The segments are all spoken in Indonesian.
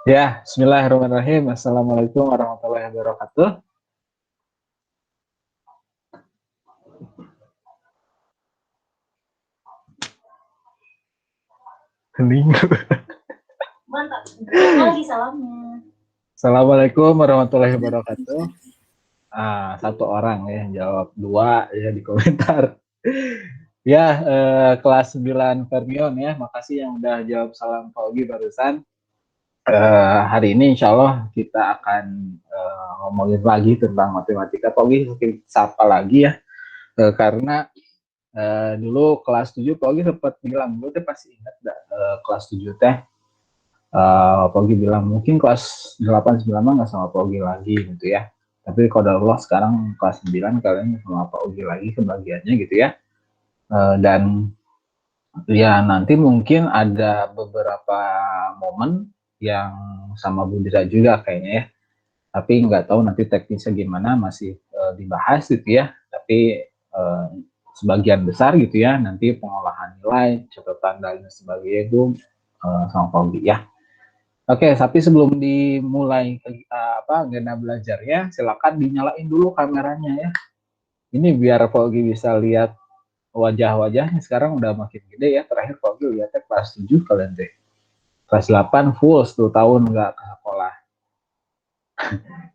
Ya, bismillahirrahmanirrahim. Assalamualaikum warahmatullahi wabarakatuh. Hening. Mantap. Lagi salamnya. Assalamualaikum warahmatullahi wabarakatuh. Satu orang ya jawab, dua ya di komentar. Ya, kelas 9 Fermion ya. Makasih yang udah jawab salam Pak Ogi barusan. Hari ini insya Allah kita akan ngomongin lagi tentang matematika. Pak Ogi sapa lagi ya. Karena dulu kelas 7 Pak Ogi sempat bilang, gue tuh pasti ingat kelas 7 teh. Pogi bilang mungkin kelas 8 9 mah nggak sama Pogi lagi gitu ya. Tapi kalau Allah sekarang kelas 9 kalian sama Pak Ogi lagi kebagiannya gitu ya. Dan ya nanti mungkin ada beberapa momen yang sama Budira juga kayaknya ya. Tapi nggak tahu nanti teknisnya gimana masih dibahas gitu ya. Tapi sebagian besar gitu ya nanti pengolahan nilai, catatan dan sebagainya itu sama Pogi ya. Oke, tapi sebelum dimulai agenda belajarnya, silakan dinyalain dulu kameranya ya. Ini biar Pogi bisa lihat wajah-wajahnya. Sekarang udah makin gede ya. Terakhir Pogi lihatnya kelas 7 kalian deh. Kelas 8 full 10 tahun nggak ke sekolah.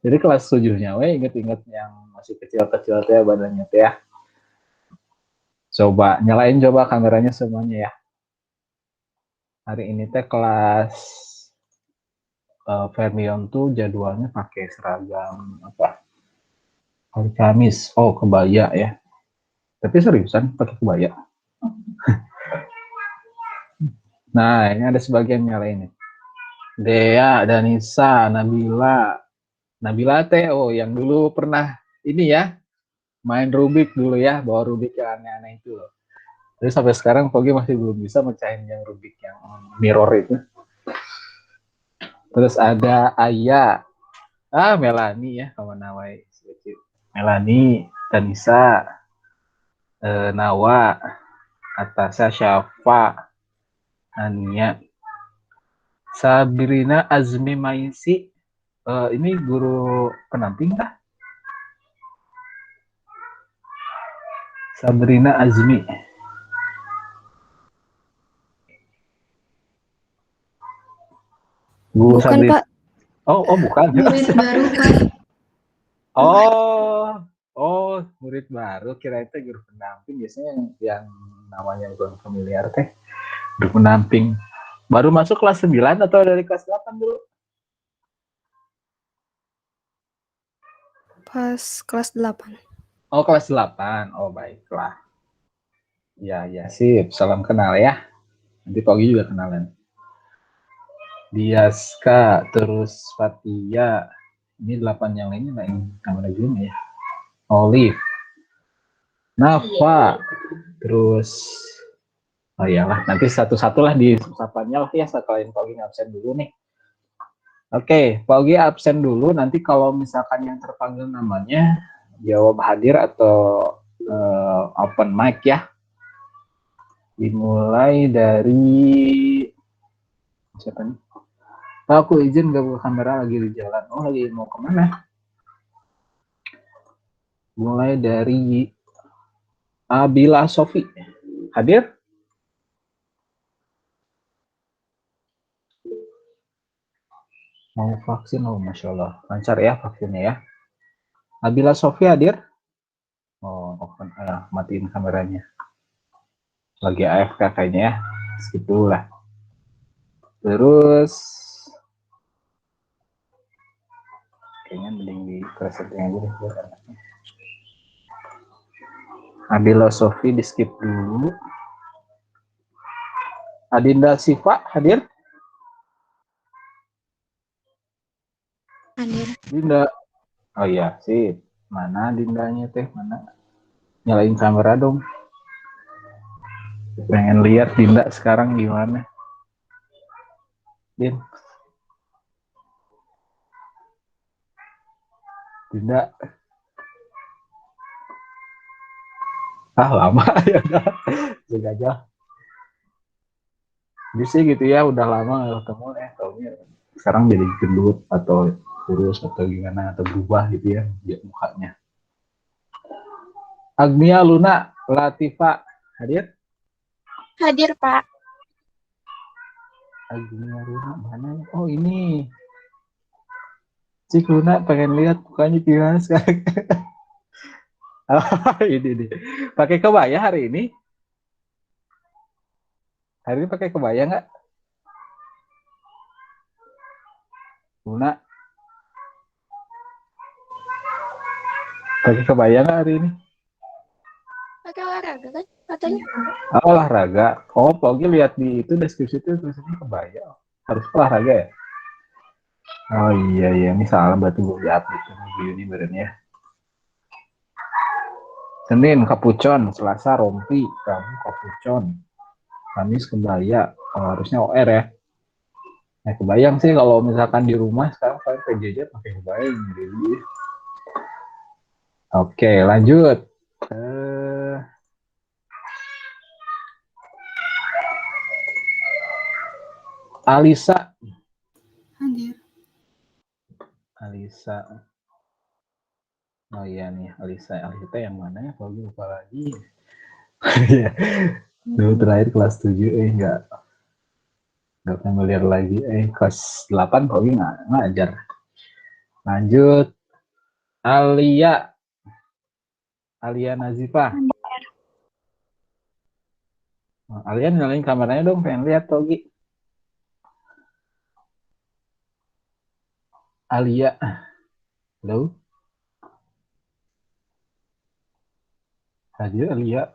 Jadi kelas 7-nya inget-inget yang masih kecil-kecil teh badannya teh ya. Coba nyalain coba kameranya semuanya ya. Hari ini teh kelas Fermion tuh jadwalnya pakai seragam apa? Hari Kamis. Oh, kebaya ya. Tapi seriusan pakai kebaya. Nah, ini ada sebagian nyalain nih. Dea, Danisa, Nabila. Nabila teh, yang dulu pernah ini ya, main Rubik dulu ya, bawa Rubik yang aneh-aneh itu loh. Tapi sampai sekarang Pogi masih belum bisa mecahin yang Rubik yang mirror itu. Terus ada Aya, Melani ya, kawan nawai. Melani, Danisa, Nawa, Atasa, Syafa, Ania, Sabrina, Azmi, Maisi. Ini guru pendamping kah? Sabrina Azmi. Guru Bukan, Sabrina. Pak. Oh, bukan. Murid baru, Pak. Murid baru. Kira itu guru pendamping. Biasanya yang namanya guru familiar teh. Guru pendamping. Baru masuk kelas 9 atau dari kelas 8 dulu? Pas kelas 8. Oh, kelas 8. Oh, baiklah. Ya, sip. Salam kenal ya. Nanti Pogi juga kenalan. Diaska, terus Fatia. Ini 8 yang lainnya nggak ingin kamera juga ya. Olive, Nafa, terus iyalah nanti satu-satu lah di sapanya lah ya sekalian Pogi absen dulu nih. Oke, Pogi absen dulu. Nanti kalau misalkan yang terpanggil namanya jawab hadir atau open mic ya. Dimulai dari siapa nih? Aku izin gak buka kamera lagi di jalan. Oh, lagi mau kemana? Mulai dari Abila Sofi. Hadir? Mau vaksin, oh Masya Allah. Lancar ya vaksinnya ya. Abila Sofi hadir? Oh, open, matiin kameranya. Lagi AFK kayaknya ya. Skip dulu lah. Terus kayaknya mending di presetting aja deh buat anaknya. Abila Sofi di skip dulu. Adinda Siva hadir? Hadir. Dinda. Oh iya, sip. Mana Dindanya teh? Mana? Nyalain kamera dong. Pengen lihat Dinda sekarang gimana. Din. Dinda. Lama ya udah. Juga aja. Bisa gitu ya, udah lama gak ketemu taunya sekarang jadi gendut atau kurus atau gimana atau berubah gitu ya dia mukanya. Agnia Luna Latifa hadir. Hadir, Pak. Agnia Luna mana? Oh ini. Cik Luna pengen lihat mukanya gimana sekarang. Oh, ini. Pakai kebaya hari ini? Hari ini pakai kebaya nggak? Luna. Pakai kebaya nggak hari ini? Pakai olahraga kan katanya? Oh, olahraga. Oh, Pogi lihat di itu deskripsi itu tulisannya kebaya. Harus olahraga ya? Oh iya, ini salah berarti gue di-update lagi ini berarti ya. Senin kapucon, Selasa rompi, Rabu kapucon, Kamis kebaya. Oh, harusnya OR ya. Nah, kebayang sih kalau misalkan di rumah sekarang paling PJJ pakai kebaya jadi. Oke, lanjut. Alisa. Hadir. Alisa. Oh iya nih, Alisa. Alisa yang mana ya? Kalau gue lupa lagi. Dulu terakhir kelas 7, nggak familiar lagi. Kelas 8 kok nggak ngajar. Lanjut. Alia Nazifa. Alia nyalain kameranya dong, pengen lihat Togi. Alia. Halo. Hadir Alia.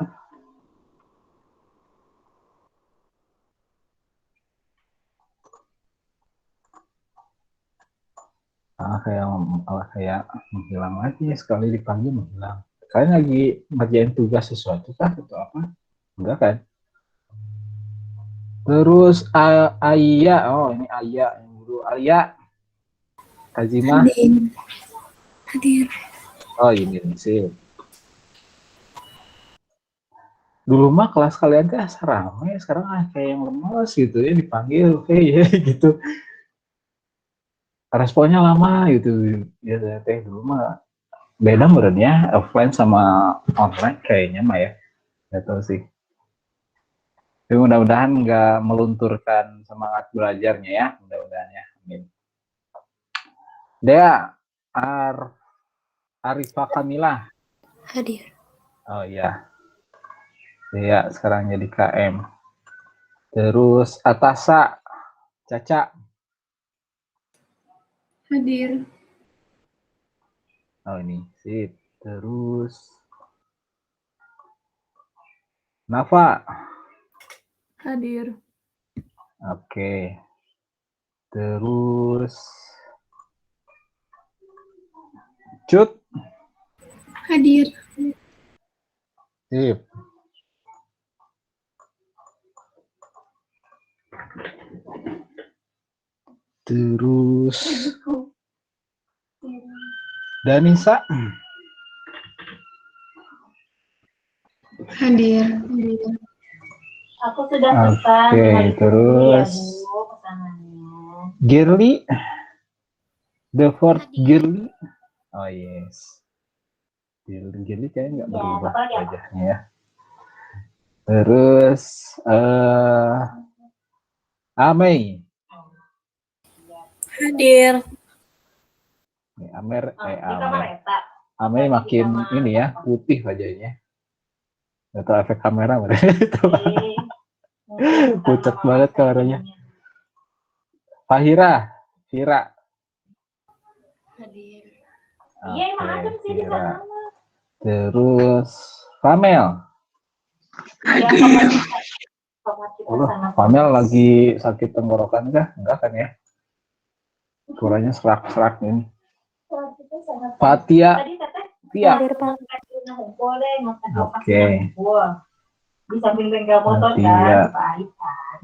Kayak menghilang lagi sekali dipanggil menghilang. Kalian lagi ngerjain tugas sesuatu kah atau apa? Enggak kan? Terus Aya, oh ini Aya yang dulu Aya. Kazima. Hadir. Oh ini sih. Dulu mah kelas kalian tuh asal ramai, sekarang kayak yang lemes gitu ya dipanggil, gitu. Responnya lama gitu. Ya teh dulu mah beda menurutnya offline sama online kayaknya mah ya. Gak tahu sih. Tapi mudah-mudahan nggak melunturkan semangat belajarnya ya, mudah-mudahan ya. Amin. Dea Arifah Kamila. Hadir. Oh iya. Dea sekarang jadi KM. Terus Atasa Caca. Hadir. Oh ini sip. Terus Nafa. Hadir. Oke. Terus Cut. Hadir. Sip. Terus Danisa. Hadir. Aku sudah pesan. Oke, hari terus ini ya, Bu, pesanannya. Girly. The fourth Hadir. Girly. Oh yes. Girly kayaknya nggak Ya, berubah apa lagi? wajahnya ya. Terus Amei. Hadir. Amei makin ini ya putih wajahnya. Atau efek kamera pucat banget kameranya. Fahira. Vira. Hadir. Iya, emang ada sih di Vira. sana. Terus Famel. Iya, Famel lagi sakit tenggorokan kah? Enggak kan ya? Suaranya serak-serak ini. Fatia. Tia. Hadir, Pak. Oke. Di samping bengkel motor Fatia. kan, pahit kan.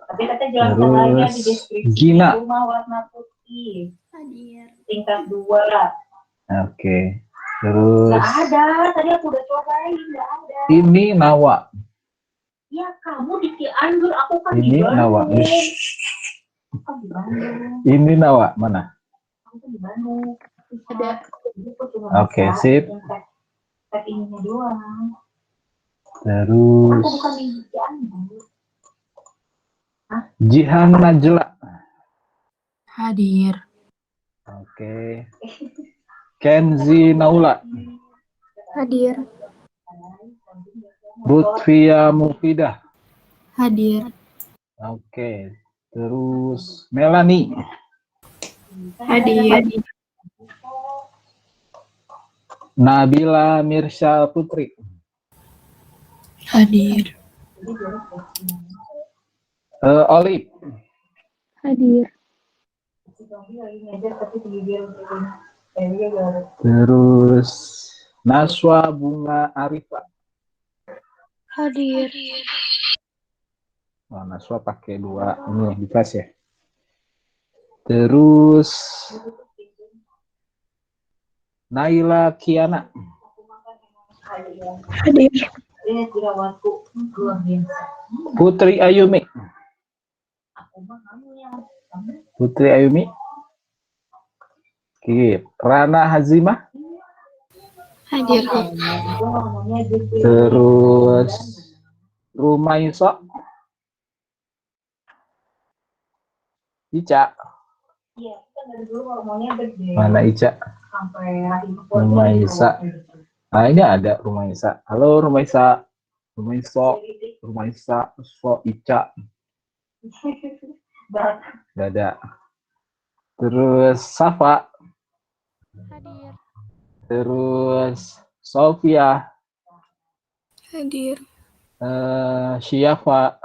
Tapi katanya jalan-jalannya di deskripsi Gina. rumah warna putih. Hadir. Tingkat 2. Oke. Terus Nggak ada, tadi aku udah cobain, nggak ada. ini Nawa. Ya kamu di Cianjur, aku kan Ini di Bandung. Nawa. Kan di Bandung. Ini Nawa mana? Aku tuh di Bandung. Ada. Jadi aku cuma Oke, bisa sip. yang tag ininya doang. Terus Aku bukan di Cianjur. Jihan Najla. Hadir. Oke. Kenzi Naula. Hadir. Lutfia Mufidah. Hadir. Oke. Terus Melani. Hadir. Nabila Mirsya Putri. Hadir. Oli. Hadir. Terus Naswa Bunga Arifa. Hadir. Oh, Naswa pakai 2 ini di kelas ya. Terus Naila Kiana. Hadir. Ini dirawatku luar biasa. Putri Ayumi. Aku mah kamu yang Putri Ayumi. Oke. Rana Hazimah. Hadir. ngomongnya gitu. Terus Rumaisa. Ica. Iya, kan dari dulu ngomongnya gede. Mana Ica? Sampai rahim Rumaisa. Nah, ini ada Rumaisa. Halo Rumaisa. Rumaiso. Rumaisa. So Ica. Dada. Terus Safa. Hadir. Terus Sofia. Hadir. Syiafa.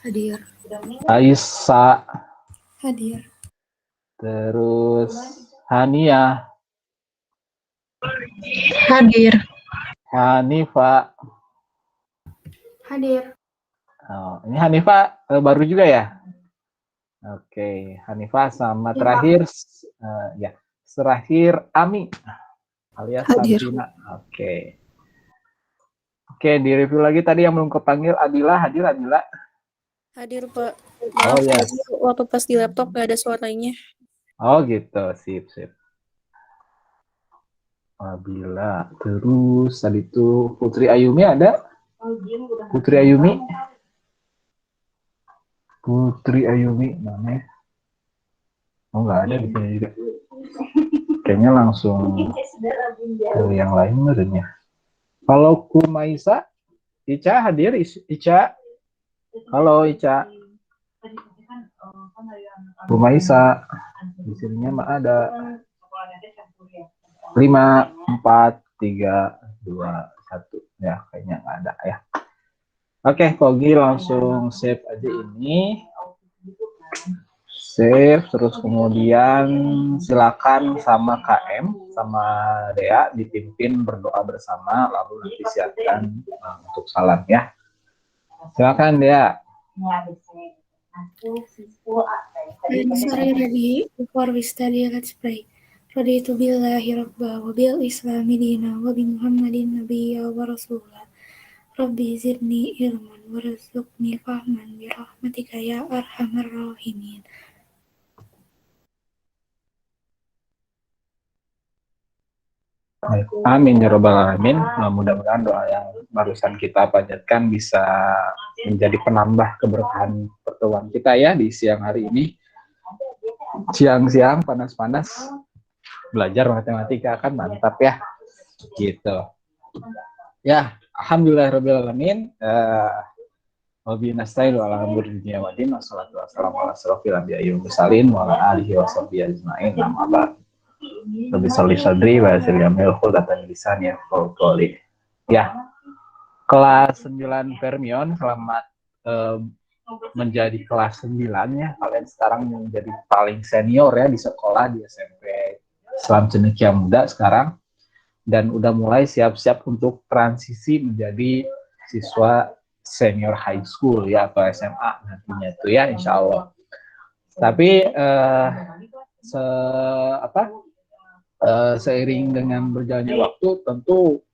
Hadir. Aisyah. Hadir. Terus Hania. Hadir. Hanifa. Hadir. Oh, ini Hanifa baru juga ya? Oke, Hanifa sama terakhir terakhir Ami alias Hadir. Santina. Oke. Oke, di review lagi tadi yang belum kepanggil Adila, hadir Adila. Hadir, Pak. Oh, Maaf, ya. tadi waktu pas di laptop nggak ada suaranya. Oh gitu, sip. Adila. Terus tadi itu Putri Ayumi ada? Putri Ayumi. Putri Ayumi mana? Oh nggak ada di sini juga. Kayaknya langsung ke yang lain menurutnya. Kalau Kumaisa, Ica hadir, Ica. Halo Ica. Kumaisa. Di sininya mah ada 5, 4, 3, 2, 1. Ya kayaknya nggak ada ya. Oke, Kogi langsung save aja ini. Save, terus kemudian silakan sama KM, sama Dea dipimpin berdoa bersama, lalu nanti siapkan untuk salam ya. Silakan Dea. Sorry, ready. Before we study, let's pray. Raditu billahi rabba wa bil islami dina wa bi muhammadin nabiyya wa rasulah. Rabbi zidni ilman warzuqni fahman bi rahmatika ya arhamar rahimin. Amin ya robbal alamin. Mudah-mudahan doa yang barusan kita panjatkan bisa menjadi penambah keberkahan pertemuan kita ya di siang hari ini. Siang-siang panas-panas belajar matematika kan mantap ya. Gitu. Ya, alhamdulillah alamin. Wabillahi nasta'in wa ala umuri dunya waddin. Wassalatu wassalamu ala asrofil anbiya'i wal mursalin wa ala alihi wa sahbihi ajma'in. Amma ba'd. Lebih sholli sadri wa yassir jamil khulatan lisan ya qoli. Ya. Kelas 9 Fermion, selamat menjadi kelas 9 ya. Kalian sekarang menjadi paling senior ya di sekolah di SMP Islam Cendekia Muda sekarang, dan udah mulai siap-siap untuk transisi menjadi siswa senior high school ya atau SMA nantinya itu ya insya Allah. Tapi seiring dengan berjalannya waktu tentu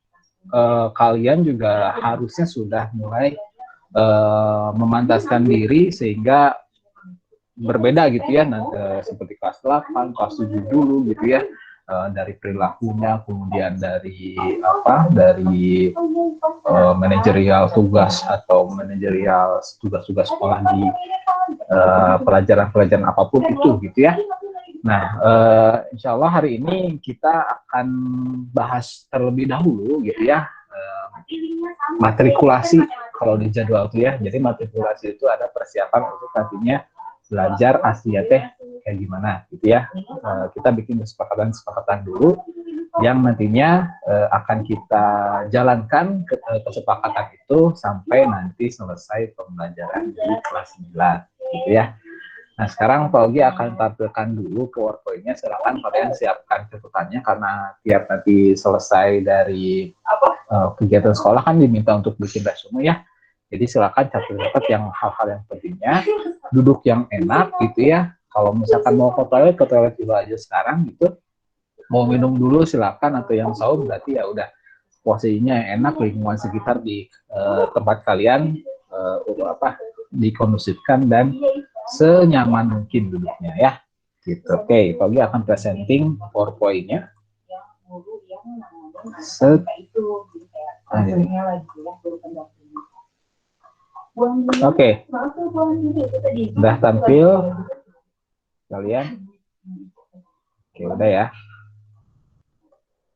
kalian juga harusnya sudah mulai memantaskan diri sehingga berbeda gitu ya, seperti kelas 8, kelas 7 dulu gitu ya, dari perilakunya, kemudian dari manajerial tugas atau manajerial tugas-tugas sekolah di pelajaran-pelajaran apapun itu gitu ya. Nah, insya Allah hari ini kita akan bahas terlebih dahulu gitu ya, matrikulasi kalau di jadwal itu ya. Jadi matrikulasi itu ada persiapan untuk nantinya belajar Asia teh kayak gimana gitu ya. Kita bikin kesepakatan dulu yang nantinya akan kita jalankan kesepakatan itu sampai nanti selesai pembelajaran di kelas 9 gitu ya. Nah, sekarang Pak Ogi akan tampilkan dulu PowerPoint-nya. Silakan kalian siapkan catatannya karena tiap nanti selesai dari kegiatan sekolah kan diminta untuk bikin resume ya. Jadi silakan catat yang hal-hal yang pentingnya, duduk yang enak gitu ya. Kalau misalkan mau ke toilet dulu aja sekarang gitu. Mau minum dulu silakan, atau yang saum berarti ya udah posisinya yang enak, lingkungan sekitar di tempat kalian dikondusifkan dan senyaman mungkin duduknya ya. Gitu. Oke, Pak Ogi akan presenting PowerPoint-nya. Oke. Udah tampil kalian? Oke, udah ya.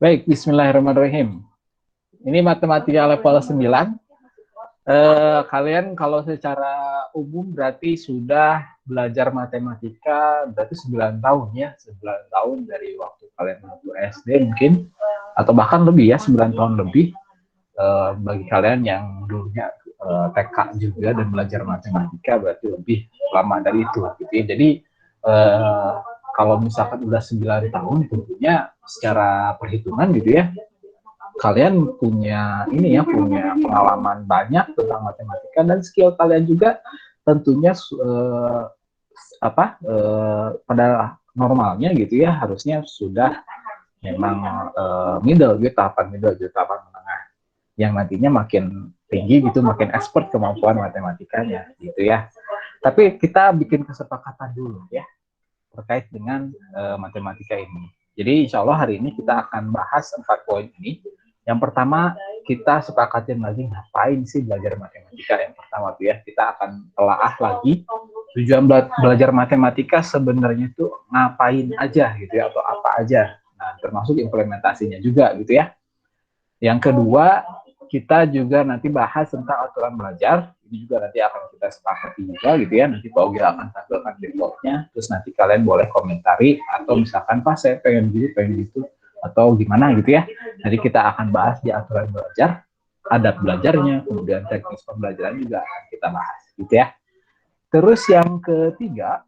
Baik, bismillahirrahmanirrahim. Ini matematika level 9. Kalian kalau secara umum berarti sudah belajar matematika berarti 9 tahun ya, 9 tahun dari waktu kalian waktu SD mungkin, atau bahkan lebih ya, 9 tahun lebih bagi kalian yang dulunya TK juga dan belajar matematika berarti lebih lama dari itu gitu ya. Jadi kalau misalkan udah 9 tahun tentunya secara perhitungan gitu ya, kalian punya punya pengalaman banyak tentang matematika, dan skill kalian juga tentunya pada normalnya gitu ya, harusnya sudah memang middle gitu, tahapan middle gitu, tahapan menengah, yang nantinya makin tinggi gitu, makin expert kemampuan matematikanya gitu ya. Tapi kita bikin kesepakatan dulu ya terkait dengan matematika ini. Jadi insya Allah hari ini kita akan bahas 4 poin ini. Yang pertama, kita sepakatin lagi ngapain sih belajar matematika. Yang pertama tuh ya, kita akan telaah lagi tujuan belajar matematika sebenarnya itu ngapain aja gitu ya, atau apa aja. Nah, termasuk implementasinya juga gitu ya. Yang kedua, kita juga nanti bahas tentang aturan belajar. Ini juga nanti akan kita sepakati juga gitu ya. Nanti Pak Ogi akan tampilkan report-nya, terus nanti kalian boleh komentari, atau misalkan Pak saya pengen gitu, atau gimana gitu ya. Jadi kita akan bahas di aturan belajar, adab belajarnya, kemudian teknis pembelajaran juga akan kita bahas gitu ya. Terus yang ketiga,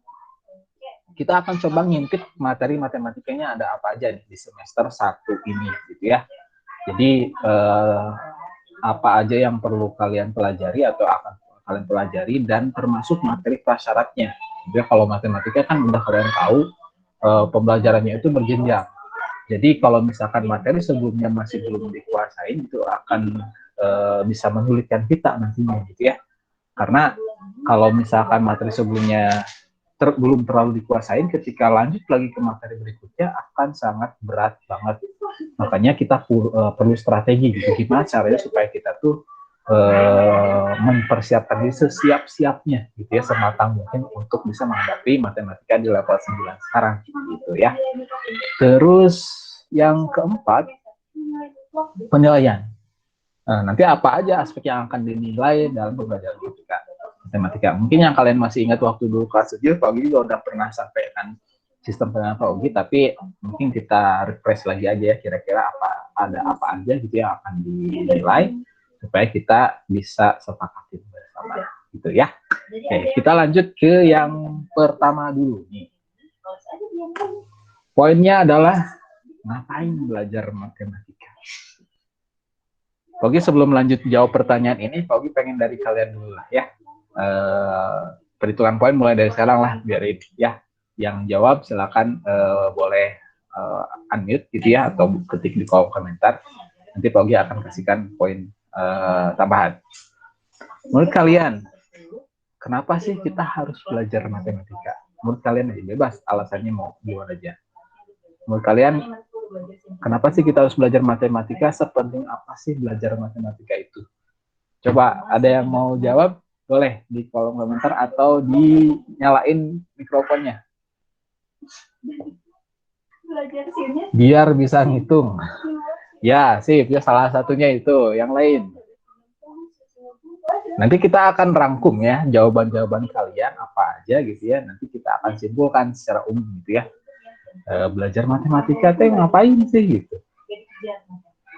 kita akan coba ngintip materi matematikanya ada apa aja nih di semester 1 ini gitu ya. Jadi apa aja yang perlu kalian pelajari atau akan kalian pelajari, dan termasuk materi prasyaratnya. Jadi kalau matematika kan udah kalian tahu pembelajarannya itu berjenjang. Jadi kalau misalkan materi sebelumnya masih belum dikuasain, itu akan bisa menyulitkan kita nantinya gitu ya. Karena kalau misalkan materi sebelumnya belum terlalu dikuasain, ketika lanjut lagi ke materi berikutnya akan sangat berat banget. Makanya kita perlu strategi gitu, gimana caranya supaya kita tuh mempersiapkan diri sesiap-siapnya gitu ya, sematang mungkin untuk bisa menghadapi matematika di level 9 sekarang gitu ya. Terus yang keempat, penilaian. Nah, nanti apa aja aspek yang akan dinilai dalam pembelajaran matematika. Mungkin yang kalian masih ingat waktu dulu kelas 7, Pak Ogi juga udah pernah sampaikan sistem penilaian Pak Ogi, tapi mungkin kita refresh lagi aja ya, kira-kira ada apa aja gitu yang akan dinilai supaya kita bisa sepakatin bersama gitu ya. Oke, kita lanjut ke yang pertama dulu nih. Poinnya adalah ngapain belajar matematika. Pak Ogi sebelum lanjut jawab pertanyaan ini, Pak Ogi pengen dari kalian dulu lah ya. Perhitungan poin mulai dari sekarang lah, biar ya yang jawab silakan boleh unmute gitu ya, atau ketik di kolom komentar. Nanti Pak Ogi akan kasihkan poin tambahan. Menurut kalian, kenapa sih kita harus belajar matematika? Menurut kalian bebas, alasannya mau gimana aja. Menurut kalian, kenapa sih kita harus belajar matematika? Sepenting apa sih belajar matematika itu? Coba ada yang mau jawab? Boleh di kolom komentar atau dinyalain mikrofonnya. Biar bisa ngitung. Ya, sip. Ya, salah satunya itu. Yang lain. Nanti kita akan rangkum ya jawaban-jawaban kalian apa aja gitu ya. Nanti kita akan simpulkan secara umum gitu ya. Belajar matematika teh ngapain sih gitu.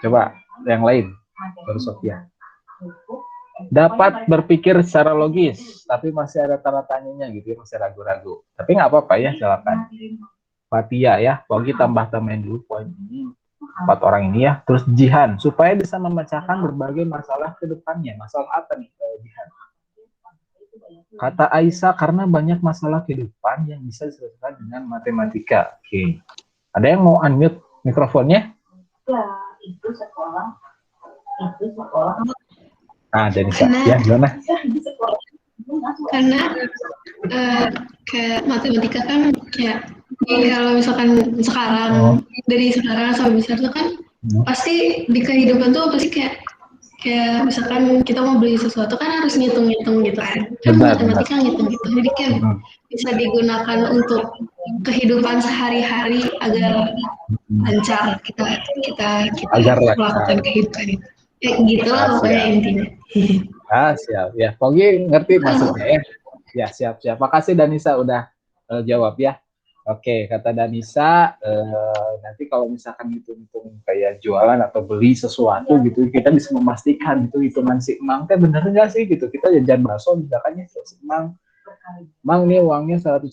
Coba yang lain. Baru Sofia. Dapat berpikir secara logis, tapi masih ada tanda tanyanya gitu ya, masih ragu-ragu. Tapi nggak apa-apa ya, silakan. Fatia ya, Pogi tambah-tambahin dulu poin ini. 4 orang ini ya, terus Jihan supaya bisa memecahkan berbagai masalah ke depannya. Masalah apa nih Jihan? Kata Aisyah, karena banyak masalah kehidupan yang bisa diselesaikan dengan matematika. Oke. Ada yang mau unmute mikrofonnya? Ya, itu sekolah. Denisa. Ya, gimana? Karena kayak matematika kan kayak kalau misalkan sekarang dari sekarang sampai besar tuh kan pasti di kehidupan tuh pasti kayak misalkan kita mau beli sesuatu kan harus ngitung-ngitung gitu kan. Matematika ngitung-ngitung. Jadi kayak bisa digunakan untuk kehidupan sehari-hari agar lancar kita Agar melakukan kehidupan itu. Gitu lah pokoknya intinya. Siap. Ya, Pogi ngerti maksudnya ya. Ya, siap. Makasih Danisa udah jawab ya. Oke, kata Danisa, nanti kalau misalkan hitung-hitung kayak jualan atau beli sesuatu gitu, kita bisa memastikan itu hitungan si Emang teh bener nggak sih gitu. Kita jajan bakso misalkannya si Emang nih uangnya 100.000,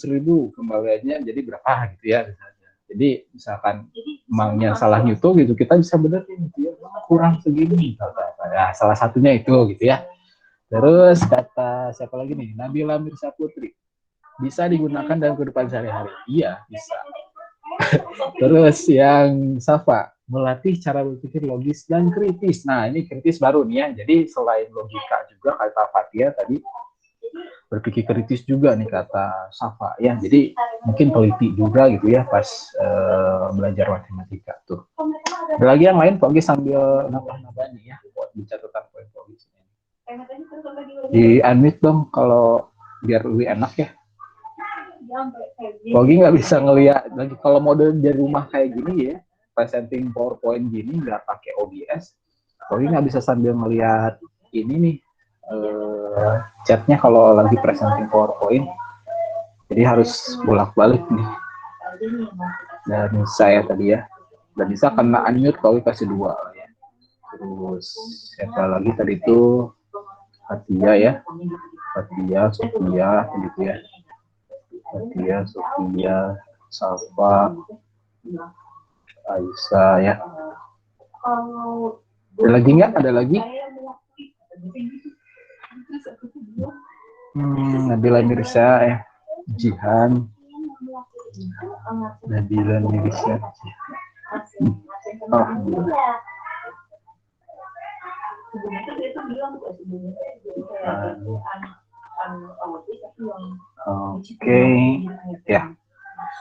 kembaliannya jadi berapa gitu ya misalnya. Jadi misalkan Emangnya salah ngitung gitu, kita bisa benerin gitu ya, kurang segini. Ya, salah satunya itu gitu ya. Terus kata siapa lagi nih? Nabila Mirsa Putri. Bisa digunakan dalam kehidupan sehari-hari. Iya, bisa. Terus yang Safa, melatih cara berpikir logis dan kritis. Nah, ini kritis baru nih ya. Jadi selain logika juga kata Fatia tadi, berpikir kritis juga nih kata Safa ya. Jadi mungkin teliti juga gitu ya pas belajar matematika tuh. Ada lagi yang lain, Pogi sambil nambah-nambah nih ya buat catatan poin Pogi. Di unmute dong kalau biar lebih enak ya. Pogi nggak bisa ngeliat lagi kalau mode dari rumah kayak gini ya, presenting PowerPoint gini nggak pakai OBS. Pogi nggak bisa sambil ngeliat ini nih chatnya kalau lagi presenting PowerPoint. Jadi harus bolak-balik nih. Dan saya tadi ya, dan bisa kena unmute Pogi kasih 2 ya. Terus siapa lagi tadi itu? Fatia ya, Fatia, Sofia, gitu ya. Fatia, Sofia, Safa, Aisyah ya. Ada lagi nggak? Ada lagi? Nabila Mirsa ya, Jihan, Nabila Mirsa. Oke, ya.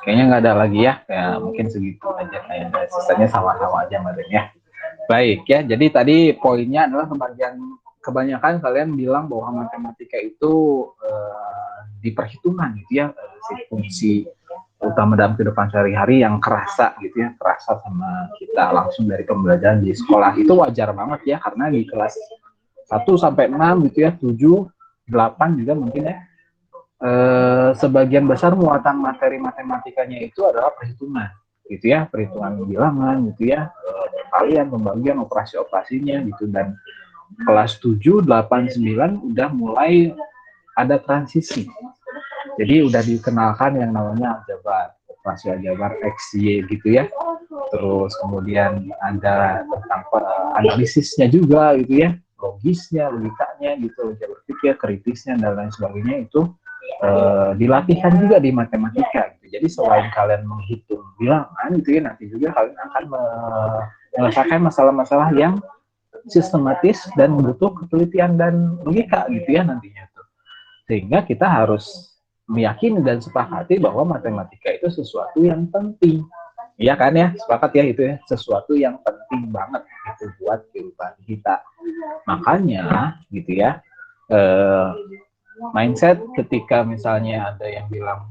Kayaknya nggak ada lagi ya. Ya mungkin segitu aja kayaknya. Sisanya sama-sama aja ya. Baik ya. Jadi tadi poinnya adalah kebanyakan kalian bilang bahwa matematika itu di perhitungan gitu ya, si fungsi utama dalam kehidupan sehari-hari yang kerasa gitu ya, kerasa sama kita langsung dari pembelajaran di sekolah. Itu wajar banget ya, karena di kelas 1 sampai 6 gitu ya, 7, 8 juga mungkin ya, sebagian besar muatan materi matematikanya itu adalah perhitungan gitu ya, perhitungan bilangan gitu ya, perkalian, pembagian, operasi-operasinya gitu. Dan kelas 7, 8, 9 udah mulai ada transisi. Jadi udah dikenalkan yang namanya aljabar, operasi aljabar X, Y gitu ya. Terus kemudian ada tentang analisisnya juga gitu ya, logisnya, logikanya gitu, cara berpikir, kritisnya dan lain sebagainya itu dilatihkan juga di matematika gitu. Jadi selain kalian menghitung bilangan gitu ya, nanti juga kalian akan menyelesaikan masalah-masalah yang sistematis dan butuh ketelitian dan logika gitu ya nantinya tuh. Sehingga kita harus meyakini dan sepakati bahwa matematika itu sesuatu yang penting. Iya kan ya, sepakat ya itu ya, sesuatu yang penting banget itu buat kehidupan kita. Makanya gitu ya, mindset ketika misalnya ada yang bilang,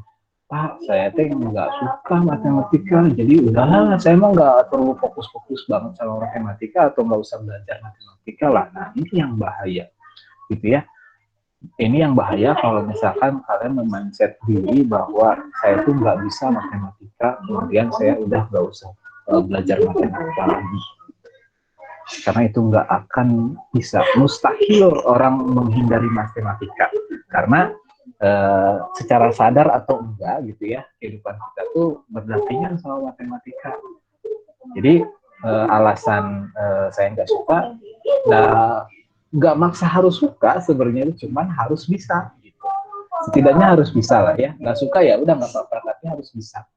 Pak, saya tuh nggak suka matematika, jadi udahlah, saya mah nggak perlu fokus-fokus banget sama matematika atau nggak usah belajar matematika lah. Nah, ini yang bahaya, gitu ya. Ini yang bahaya kalau misalkan kalian memindset diri bahwa saya tuh nggak bisa matematika, kemudian saya udah nggak usah belajar matematika lagi. Karena itu nggak akan bisa, mustahil orang menghindari matematika. Karena secara sadar atau enggak gitu ya, kehidupan kita tuh berdampingan sama matematika. Jadi alasan saya nggak suka, nah nggak maksa harus suka sebenarnya, cuman harus bisa gitu. Setidaknya harus bisa lah ya. Nggak suka ya udah nggak apa-apa, tapi harus bisa.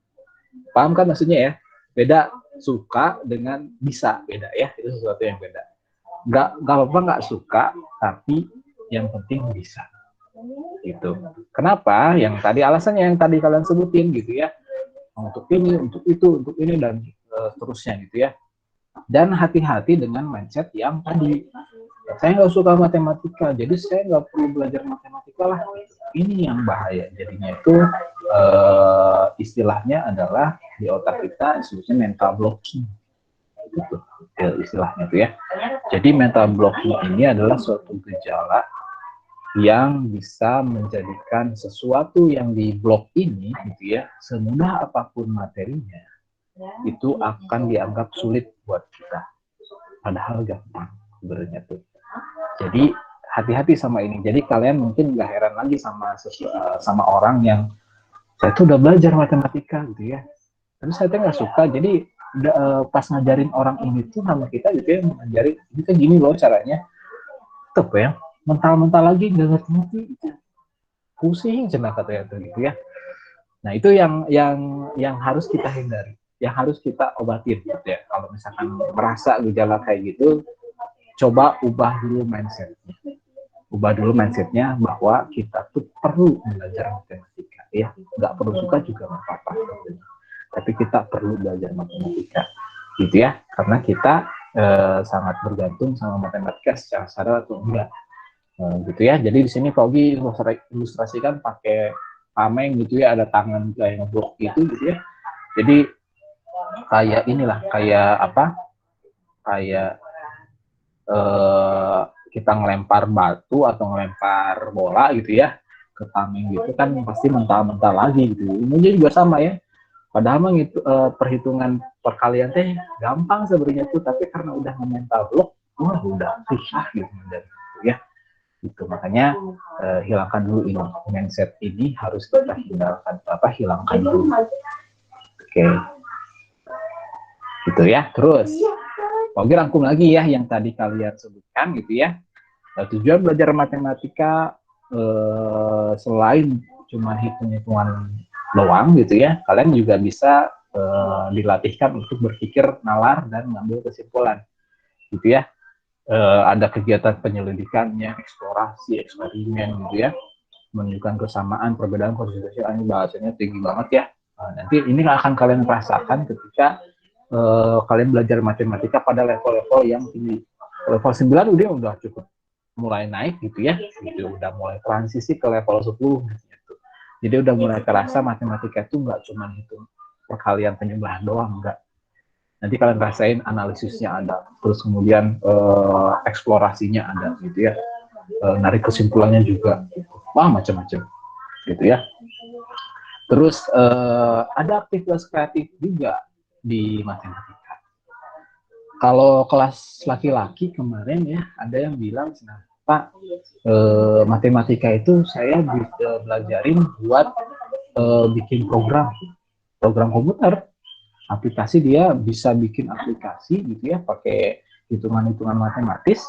Paham kan maksudnya ya? Beda suka dengan bisa, beda ya, itu sesuatu yang beda. Nggak apa-apa nggak suka, tapi yang penting bisa gitu. Kenapa? Yang tadi alasannya yang tadi kalian sebutin gitu ya, untuk ini, untuk itu, untuk ini, dan seterusnya gitu ya. Dan hati-hati dengan mindset yang tadi, saya nggak suka matematika, jadi saya nggak perlu belajar matematika lah. Ini yang bahaya. Jadinya itu istilahnya adalah di otak kita disebutnya mental blocking. Gitu, istilahnya itu ya. Jadi mental blocking ini adalah suatu gejala yang bisa menjadikan sesuatu yang diblok ini gitu ya, semudah apapun materinya, itu akan dianggap sulit buat kita. Padahal gampang sebenarnya tuh. Jadi hati-hati sama ini. Jadi kalian mungkin nggak heran lagi sama orang yang saya tuh udah belajar matematika gitu ya, tapi saya tuh nggak suka. Jadi pas ngajarin orang ini tuh sama kita gitu ya, ngajarin kita gini loh caranya, tetep ya mental-mental lagi nggak ngerti gitu. Pusing cenah katanya tuh gitu ya. Nah itu yang harus kita hindari, yang harus kita obatin gitu ya. Kalau misalkan merasa gejala kayak gitu, coba ubah dulu mindsetnya. Ubah dulu mindsetnya bahwa kita tuh perlu belajar matematika ya. Nggak perlu suka juga nggak apa-apa. Tapi kita perlu belajar matematika gitu ya. Karena kita sangat bergantung sama matematika secara sadar atau enggak. Gitu ya. Jadi di sini Paugi ilustrasikan pakai tameng gitu ya, ada tangan kayak ngeblok gitu ya. Jadi kayak inilah, kayak apa? Kayak kita ngelempar batu atau ngelempar bola gitu ya ke tameng gitu kan, pasti mental-mental lagi gitu. Ini juga sama ya. Padahal mah gitu, perhitungan perkalian teh gampang sebenarnya tuh, tapi karena udah mental blok, wah udah susah gitu ya. Gitu. Makanya hilangkan dulu ini, mindset ini harus kita hilangkan dulu. Oke. Gitu ya. Terus Oke, rangkum lagi ya yang tadi kalian sebutkan gitu ya. Tujuan belajar matematika selain cuma hitung-hitungan doang gitu ya, kalian juga bisa dilatihkan untuk berpikir nalar dan mengambil kesimpulan gitu ya. Ada kegiatan penyelidikannya, eksplorasi, eksperimen gitu ya, menunjukkan kesamaan, perbedaan, konsistensi. Ini bahasanya tinggi banget ya. Nanti ini akan kalian rasakan ketika kalian belajar matematika pada level-level yang tinggi. Level 9 udah cukup mulai naik gitu ya, gitu, udah mulai transisi ke level 10 gitu. Jadi udah mulai terasa matematika itu nggak cuma hitung perkalian penjumlahan doang, enggak. Nanti kalian rasain analisisnya ada, terus kemudian eksplorasinya ada gitu ya, narik kesimpulannya juga, wah macam-macam gitu ya. Terus ada aktivitas kreatif juga di matematika. Kalau kelas laki-laki kemarin ya, ada yang bilang, nah Pak, matematika itu saya belajarin buat bikin program komputer. Aplikasi, dia bisa bikin aplikasi gitu ya, pakai hitungan-hitungan matematis,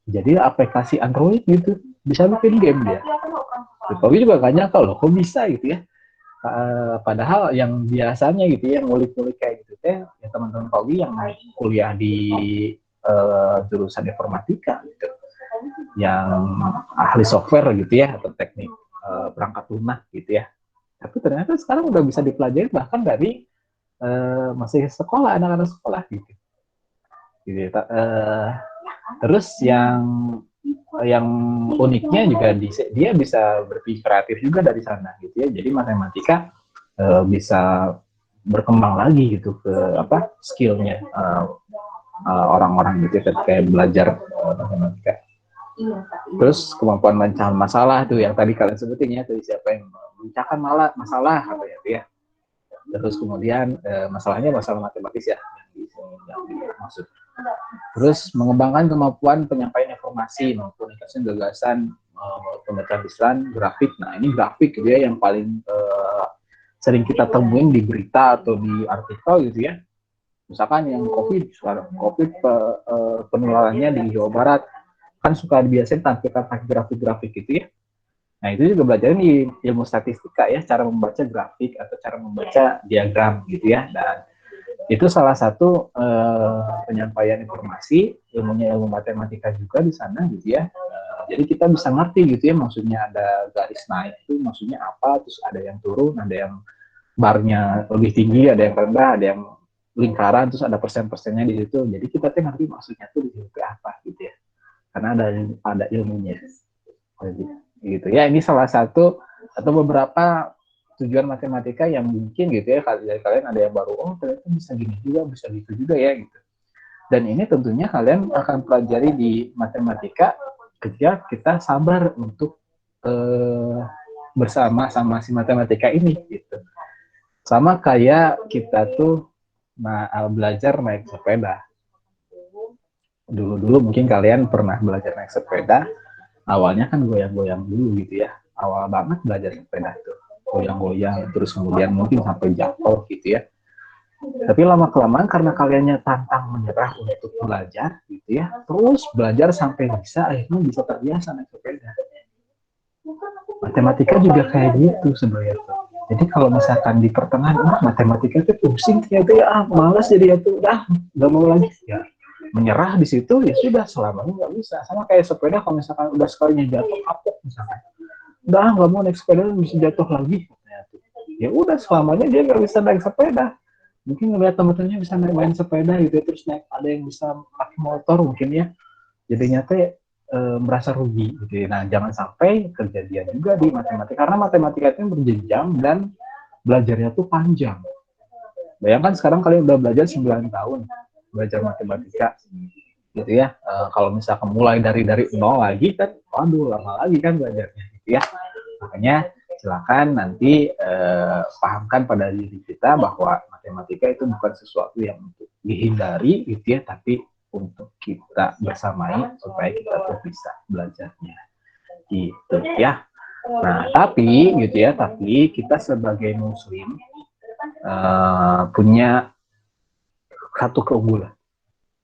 jadi aplikasi Android gitu, bisa bikin game dia. Tapi juga gak nyangka loh, kok bisa gitu ya. Padahal yang biasanya gitu ya, ngulik-ngulik kayak gitu ya teman-teman Paugi yang kuliah di jurusan informatika gitu, yang ahli software gitu ya, atau teknik perangkat lunak gitu ya. Tapi ternyata sekarang udah bisa dipelajari bahkan dari masih sekolah, anak-anak sekolah gitu. Terus yang uniknya juga dia bisa berpikir kreatif juga dari sana gitu ya. Jadi matematika bisa berkembang lagi gitu ke skillnya orang-orang gitu ketika belajar matematika. Terus kemampuan memecahkan masalah tuh yang tadi kalian sebutin ya, tuh siapa yang memecahkan masalah apa ya. Terus kemudian masalahnya masalah matematis ya yang dimaksud. Terus mengembangkan kemampuan penyampaian informasi, komunikasi gagasan, pembaca tulisan, grafik. Nah ini grafik gitu ya yang paling sering kita temuin di berita atau di artikel gitu ya. Misalkan yang COVID penularannya di Jawa Barat kan suka biasanya tampilkan pakai grafik-grafik gitu ya. Nah itu juga belajar di ilmu statistika ya, cara membaca grafik atau cara membaca diagram gitu ya. Dan itu salah satu penyampaian informasi, ilmu matematika juga di sana gitu ya. Jadi kita bisa ngerti gitu ya, maksudnya ada garis naik itu maksudnya apa, terus ada yang turun, ada yang barnya lebih tinggi, ada yang rendah, ada yang lingkaran, terus ada persen-persennya di situ. Jadi kita tuh ngerti maksudnya tuh di situ apa gitu ya. Karena ada ilmunya. Gitu ya, ini salah satu atau beberapa tujuan matematika yang mungkin gitu ya, kalian ada yang baru, ternyata bisa gini juga, bisa gitu juga ya gitu. Dan ini tentunya kalian akan pelajari di matematika ketika kita sabar untuk bersama sama si matematika ini gitu. Sama kayak kita tuh belajar naik sepeda. Dulu mungkin kalian pernah belajar naik sepeda, awalnya kan goyang-goyang dulu gitu ya, awal banget belajar sepeda tuh goyang-goyang, terus kemudian mungkin sampai jatuh gitu ya. Tapi lama-kelamaan karena kaliannya tantang menyerah untuk belajar gitu ya, terus belajar sampai akhirnya bisa terbiasa naik sepeda. Matematika juga kayak gitu sebenarnya tuh. Jadi kalau misalkan di pertengahan matematika itu pusing ternyata ya, malas jadi itu, nggak mau lagi ya. Menyerah di situ ya sudah, selamanya nggak bisa. Sama kayak sepeda, kalau misalkan udah sekalinya jatuh kapok misalkan, udah nggak mau naik sepeda bisa jatuh lagi, ya udah selamanya dia nggak bisa naik sepeda. Mungkin ngeliat teman-temannya bisa main sepeda gitu, terus naik, ada yang bisa pakai motor mungkin ya, jadinya teh merasa rugi gitu. Nah jangan sampai kejadian juga di matematika, karena matematika itu berjenjang dan belajarnya tuh panjang. Bayangkan sekarang kalian udah belajar 9 tahun belajar matematika gitu ya. Kalau misalkan mulai dari nol lagi kan, waduh lama lagi kan belajarnya gitu ya. Makanya silakan nanti pahamkan pada diri kita bahwa matematika itu bukan sesuatu yang untuk dihindari gitu ya, tapi untuk kita bersamai supaya kita tuh bisa belajarnya gitu ya. Nah tapi gitu ya, tapi kita sebagai muslim punya satu keunggulan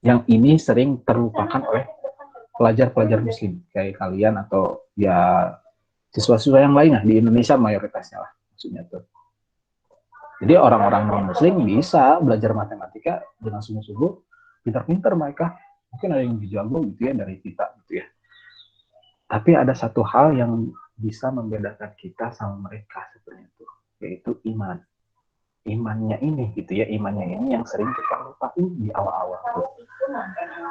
yang ini sering terlupakan oleh pelajar-pelajar muslim kayak kalian atau ya siswa-siswa yang lain lah di Indonesia mayoritasnya lah maksudnya tuh. Jadi orang-orang non muslim bisa belajar matematika dengan sungguh-sungguh, pintar-pintar mereka, mungkin ada yang dijago gitu ya dari kita gitu ya. Tapi ada satu hal yang bisa membedakan kita sama mereka sebenarnya tuh, yaitu iman. Imannya ini gitu ya, imannya ini yang sering kita lupain di awal-awal tuh.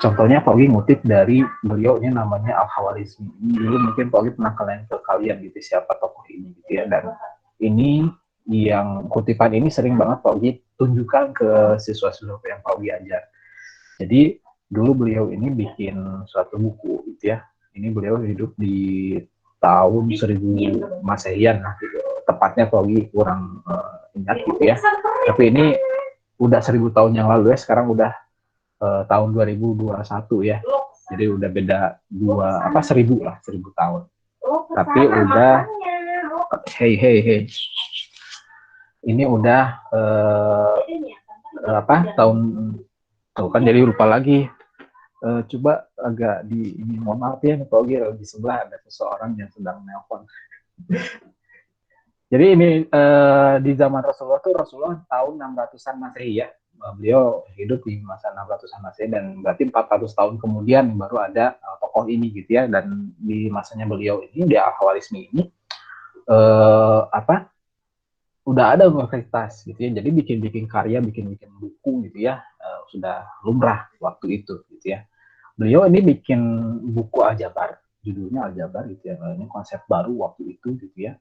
Contohnya Pak Ogi ngutip dari beliau, ini namanya Al-Khawarizmi. Dulu mungkin Pak Ogi pernah kalian gitu siapa tokoh ini gitu ya, dan ini yang kutipan ini sering banget Pak Ogi tunjukkan ke siswa-siswa yang Pak Ogi ajar. Jadi dulu beliau ini bikin suatu buku gitu ya. Ini beliau hidup di tahun 1000 Masehian lah gitu. Tepatnya Pak Ogi kurang ingat gitu ya. Tapi ini udah 1000 tahun yang lalu ya, sekarang udah tahun 2021 ya. Jadi udah beda 1000 tahun. Tapi udah hey. Ini udah tahun tuh kan, jadi lupa lagi. Coba agak ini mohon maaf ya, Pak Ogi di sebelah ada seseorang yang sedang nelpon. Jadi ini di zaman Rasulullah tuh, Rasulullah tahun 600-an Masehi ya. Beliau hidup di masa 600-an Masehi, dan berarti 400 tahun kemudian baru ada tokoh ini gitu ya. Dan di masanya beliau ini, di Al-Khawarizmi ini, apa udah ada universitas gitu ya, jadi bikin karya, bikin buku gitu ya, sudah lumrah waktu itu gitu ya. Beliau ini bikin buku aljabar, judulnya aljabar gitu ya, ini konsep baru waktu itu gitu ya.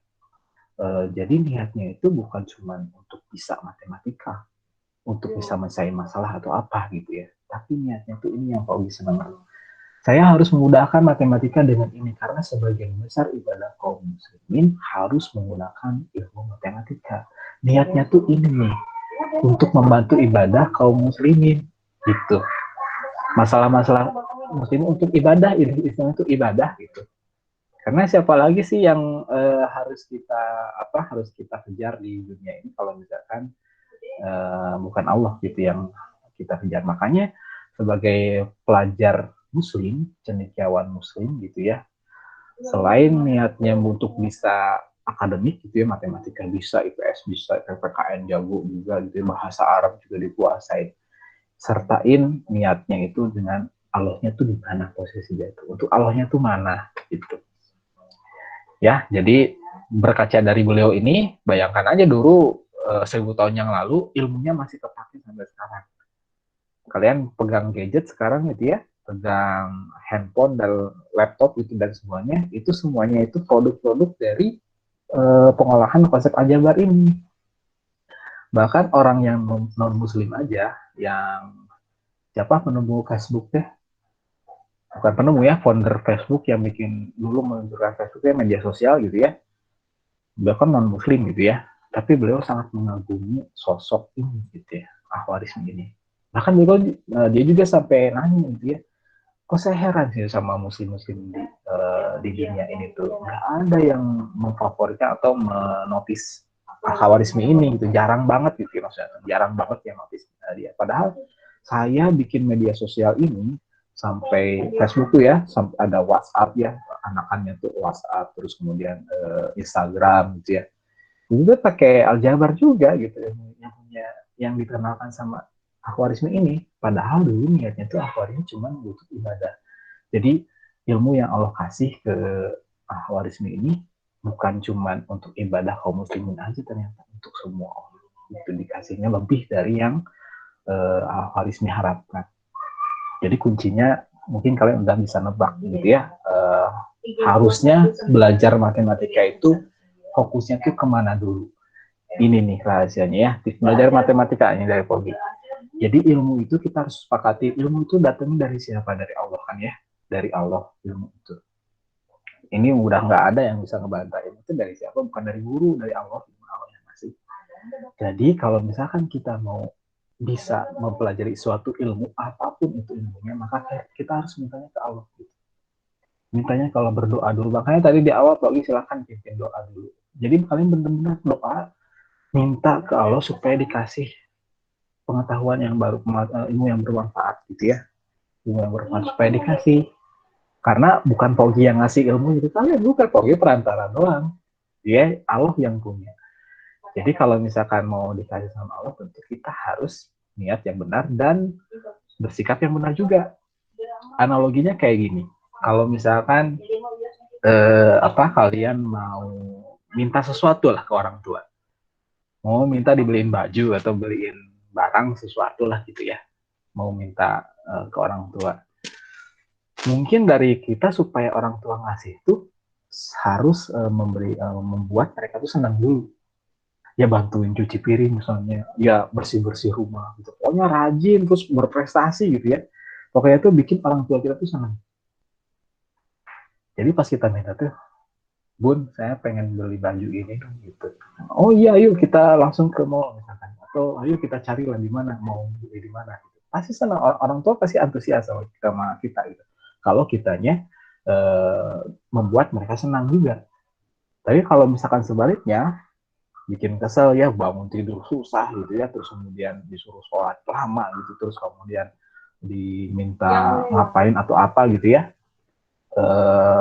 Jadi niatnya itu bukan cuma untuk bisa matematika, untuk bisa mencari masalah atau apa gitu ya, tapi niatnya tuh ini yang Pak Ugi senang. Saya harus memudahkan matematika dengan ini karena sebagian besar ibadah kaum muslimin harus menggunakan ilmu matematika. Niatnya tuh ini nih, untuk membantu ibadah kaum muslimin gitu. Masalah-masalah muslim untuk ibadah, istilahnya itu ibadah gitu. Karena siapa lagi sih yang harus kita kejar di dunia ini kalau misalkan bukan Allah gitu yang kita kejar. Makanya sebagai pelajar muslim, cendekiawan muslim gitu ya, selain niatnya untuk bisa akademik gitu ya, matematika bisa, IPS bisa, PPKN jago juga gitu ya, bahasa Arab juga dikuasai, sertain niatnya itu dengan Allahnya tuh di mana posisi dia itu, untuk Allahnya tuh mana gitu ya. Jadi berkaca dari beliau ini, bayangkan aja dulu 1000 tahun yang lalu ilmunya masih terpakai sampai sekarang. Kalian pegang gadget sekarang gitu ya, pegang handphone dan laptop itu dan semuanya itu produk-produk dari pengolahan konsep aljabar ini. Bahkan orang yang non muslim aja, yang siapa penemu Facebook ya, bukan penemu ya, founder Facebook yang bikin dulu meluncurkan Facebook ya, media sosial gitu ya, bahkan non muslim gitu ya, tapi beliau sangat mengagumi sosok ini gitu ya, Ahwarizmi ini. Bahkan dia juga sampai nanya gitu ya, kok saya heran sih sama muslim-muslim di dunia ini tuh, nggak ada yang memfavoritkan atau menotis Khawarizmi ini gitu, jarang banget gitu maksudnya, jarang banget yang notis dia. Padahal saya bikin media sosial ini sampai Facebook tuh ya, sampai ada WhatsApp ya, anakannya tuh WhatsApp, terus kemudian Instagram gitu ya, juga pakai aljabar juga gitu, yang dikenalkan sama Khawarizmi ini. Padahal dulu niatnya tuh Khawarizmi cuma butuh ibadah. Jadi ilmu yang Allah kasih ke Khawarizmi ini bukan cuma untuk ibadah kaum muslimin aja, ternyata untuk semua orang. Itu dikasihnya lebih dari yang Khawarizmi harapkan. Jadi kuncinya mungkin kalian udah bisa nebak gitu ya. Harusnya belajar matematika itu fokusnya tuh kemana dulu. Ini nih rahasianya ya, belajar matematikanya dari Pogi. Jadi ilmu itu kita harus sepakati, ilmu itu datangnya dari siapa? Dari Allah kan ya, dari Allah ilmu itu. Ini udah nggak ada yang bisa ngebantah, itu dari siapa? Bukan dari guru, dari Allah, Allah yang ngasih. Jadi kalau misalkan kita mau bisa mempelajari suatu ilmu, apapun itu ilmunya, maka kita harus mintanya ke Allah. Mintanya kalau berdoa dulu, makanya tadi di awal Pogi silahkan pimpin doa dulu. Jadi kalian benar-benar doa, minta ke Allah supaya dikasih pengetahuan yang baru, ilmu yang bermanfaat gitu ya, ilmu yang bermanfaat supaya dikasih. Karena bukan Pogi yang ngasih ilmu itu, kalian bukan, Pogi perantara doang, dia Allah yang punya. Jadi kalau misalkan mau dikasih sama Allah, tentu kita harus niat yang benar dan bersikap yang benar juga. Analoginya kayak gini, kalau misalkan kalian mau minta sesuatu lah ke orang tua, mau minta dibeliin baju atau beliin barang sesuatu lah gitu ya, mau minta ke orang tua, mungkin dari kita supaya orang tua ngasih itu harus membuat mereka tuh senang dulu ya, bantuin cuci piring misalnya ya, bersih-bersih rumah gitu, pokoknya rajin terus berprestasi gitu ya, pokoknya tuh bikin orang tua kita tuh senang. Jadi pas kita minta tuh, Bun, saya pengen beli baju ini gitu, oh iya yuk kita langsung ke mall misalkan, atau ayo kita cari lah di mana, mau beli di mana gitu. Pasti senang, orang tua pasti antusias sama kita gitu. Kalau kitanya membuat mereka senang juga. Tapi kalau misalkan sebaliknya, bikin kesel ya, bangun tidur susah gitu ya, terus kemudian disuruh sholat lama gitu, terus kemudian diminta ngapain atau apa gitu ya,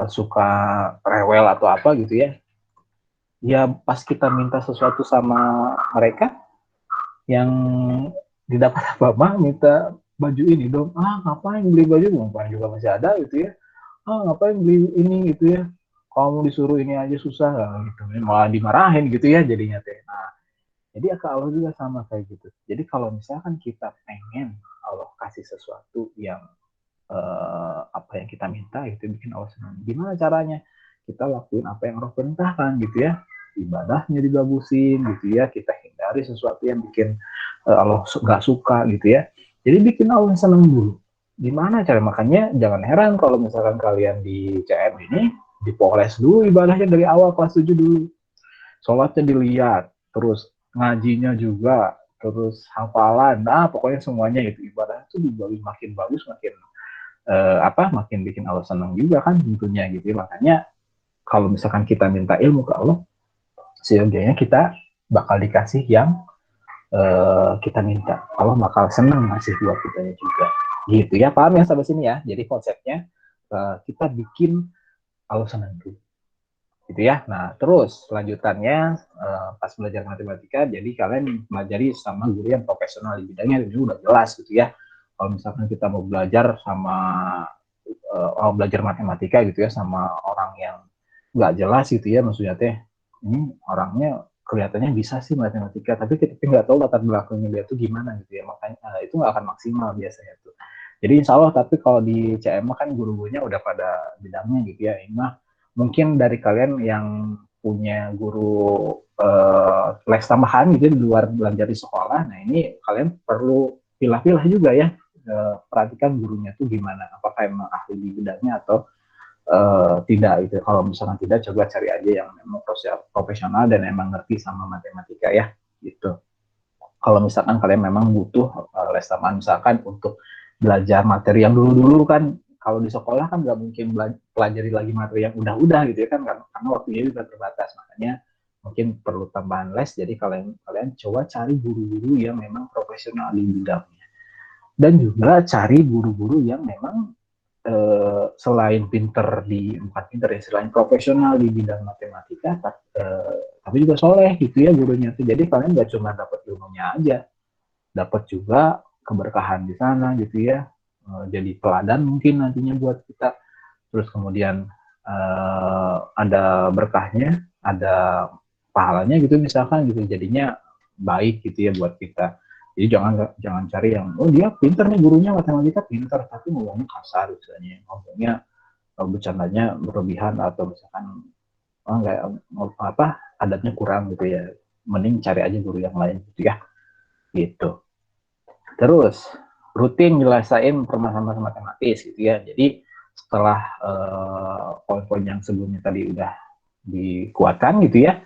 suka rewel atau apa gitu ya, ya pas kita minta sesuatu sama mereka yang didapat apa, minta baju ini dong, ngapain beli baju, ngapain juga masih ada gitu ya, ngapain beli ini gitu ya, kamu disuruh ini aja susah gitu, malah dimarahin gitu ya jadinya teh. Nah, jadi ke Allah juga sama kayak gitu. Jadi kalau misalkan kita pengen Allah kasih sesuatu yang apa yang kita minta gitu, bikin Allah senang. Gimana caranya? Kita lakuin apa yang Allah perintahkan gitu ya. Ibadahnya dibagusin gitu ya. Kita hindari sesuatu yang bikin Allah nggak suka gitu ya. Jadi bikin Allah senang dulu. Gimana cara? Makanya jangan heran kalau misalkan kalian di CM ini dipoles dulu ibadahnya dari awal kelas 7 dulu. Sholatnya dilihat, terus ngajinya juga, terus hafalan, nah pokoknya semuanya itu ibadah itu dibagus, makin bagus, makin bikin Allah senang juga kan tentunya gitu. Makanya kalau misalkan kita minta ilmu ke Allah, seyogianya kita bakal dikasih yang kita minta. Allah bakal senang ngasih buat kita juga. Gitu ya, paham ya sampai sini ya. Jadi konsepnya kita bikin Allah senang dulu. Gitu ya. Nah, terus lanjutannya pas belajar matematika, jadi kalian pelajari sama guru yang profesional di bidangnya, itu udah jelas gitu ya. Kalau misalkan kita mau belajar sama belajar matematika gitu ya sama orang yang nggak jelas gitu ya, maksudnya teh ini orangnya kelihatannya bisa sih matematika, tapi kita nggak tahu latar belakangnya dia tuh gimana gitu ya, makanya itu nggak akan maksimal biasanya tuh. Jadi insya Allah, tapi kalau di CM kan guru-gurunya udah pada bidangnya gitu ya. Ini mah mungkin dari kalian yang punya guru les tambahan gitu di luar belajar di sekolah, nah ini kalian perlu pilah-pilah juga ya, perhatikan gurunya tuh gimana, apakah emang ahli di bidangnya atau tidak gitu. Kalau misalnya tidak, coba cari aja yang memang profesional dan emang ngerti sama matematika ya gitu. Kalau misalkan kalian memang butuh les tambahan misalkan untuk belajar materi yang dulu-dulu kan, kalau di sekolah kan nggak mungkin pelajari lagi materi yang udah-udah gitu ya kan, karena waktunya juga terbatas. Makanya mungkin perlu tambahan les. Jadi kalian coba cari guru-guru yang memang profesional di bidangnya, dan juga cari guru-guru yang memang selain selain profesional di bidang matematika, tapi juga soleh gitu ya gurunya tuh. Jadi kalian nggak cuma dapat ilmunya aja, dapat juga keberkahan di sana gitu ya, jadi teladan mungkin nantinya buat kita. Terus kemudian ada berkahnya, ada pahalanya gitu misalkan gitu, jadinya baik gitu ya buat kita. Jadi jangan cari yang dia pinter nih gurunya matematika pinter tapi ngomongnya kasar misalnya, ngomongnya bercandanya berlebihan atau misalkan adatnya kurang gitu ya. Mending cari aja guru yang lain gitu ya. Gitu. Terus rutin nyelesain permasalahan matematis gitu ya. Jadi setelah poin-poin yang sebelumnya tadi udah dikuatkan gitu ya,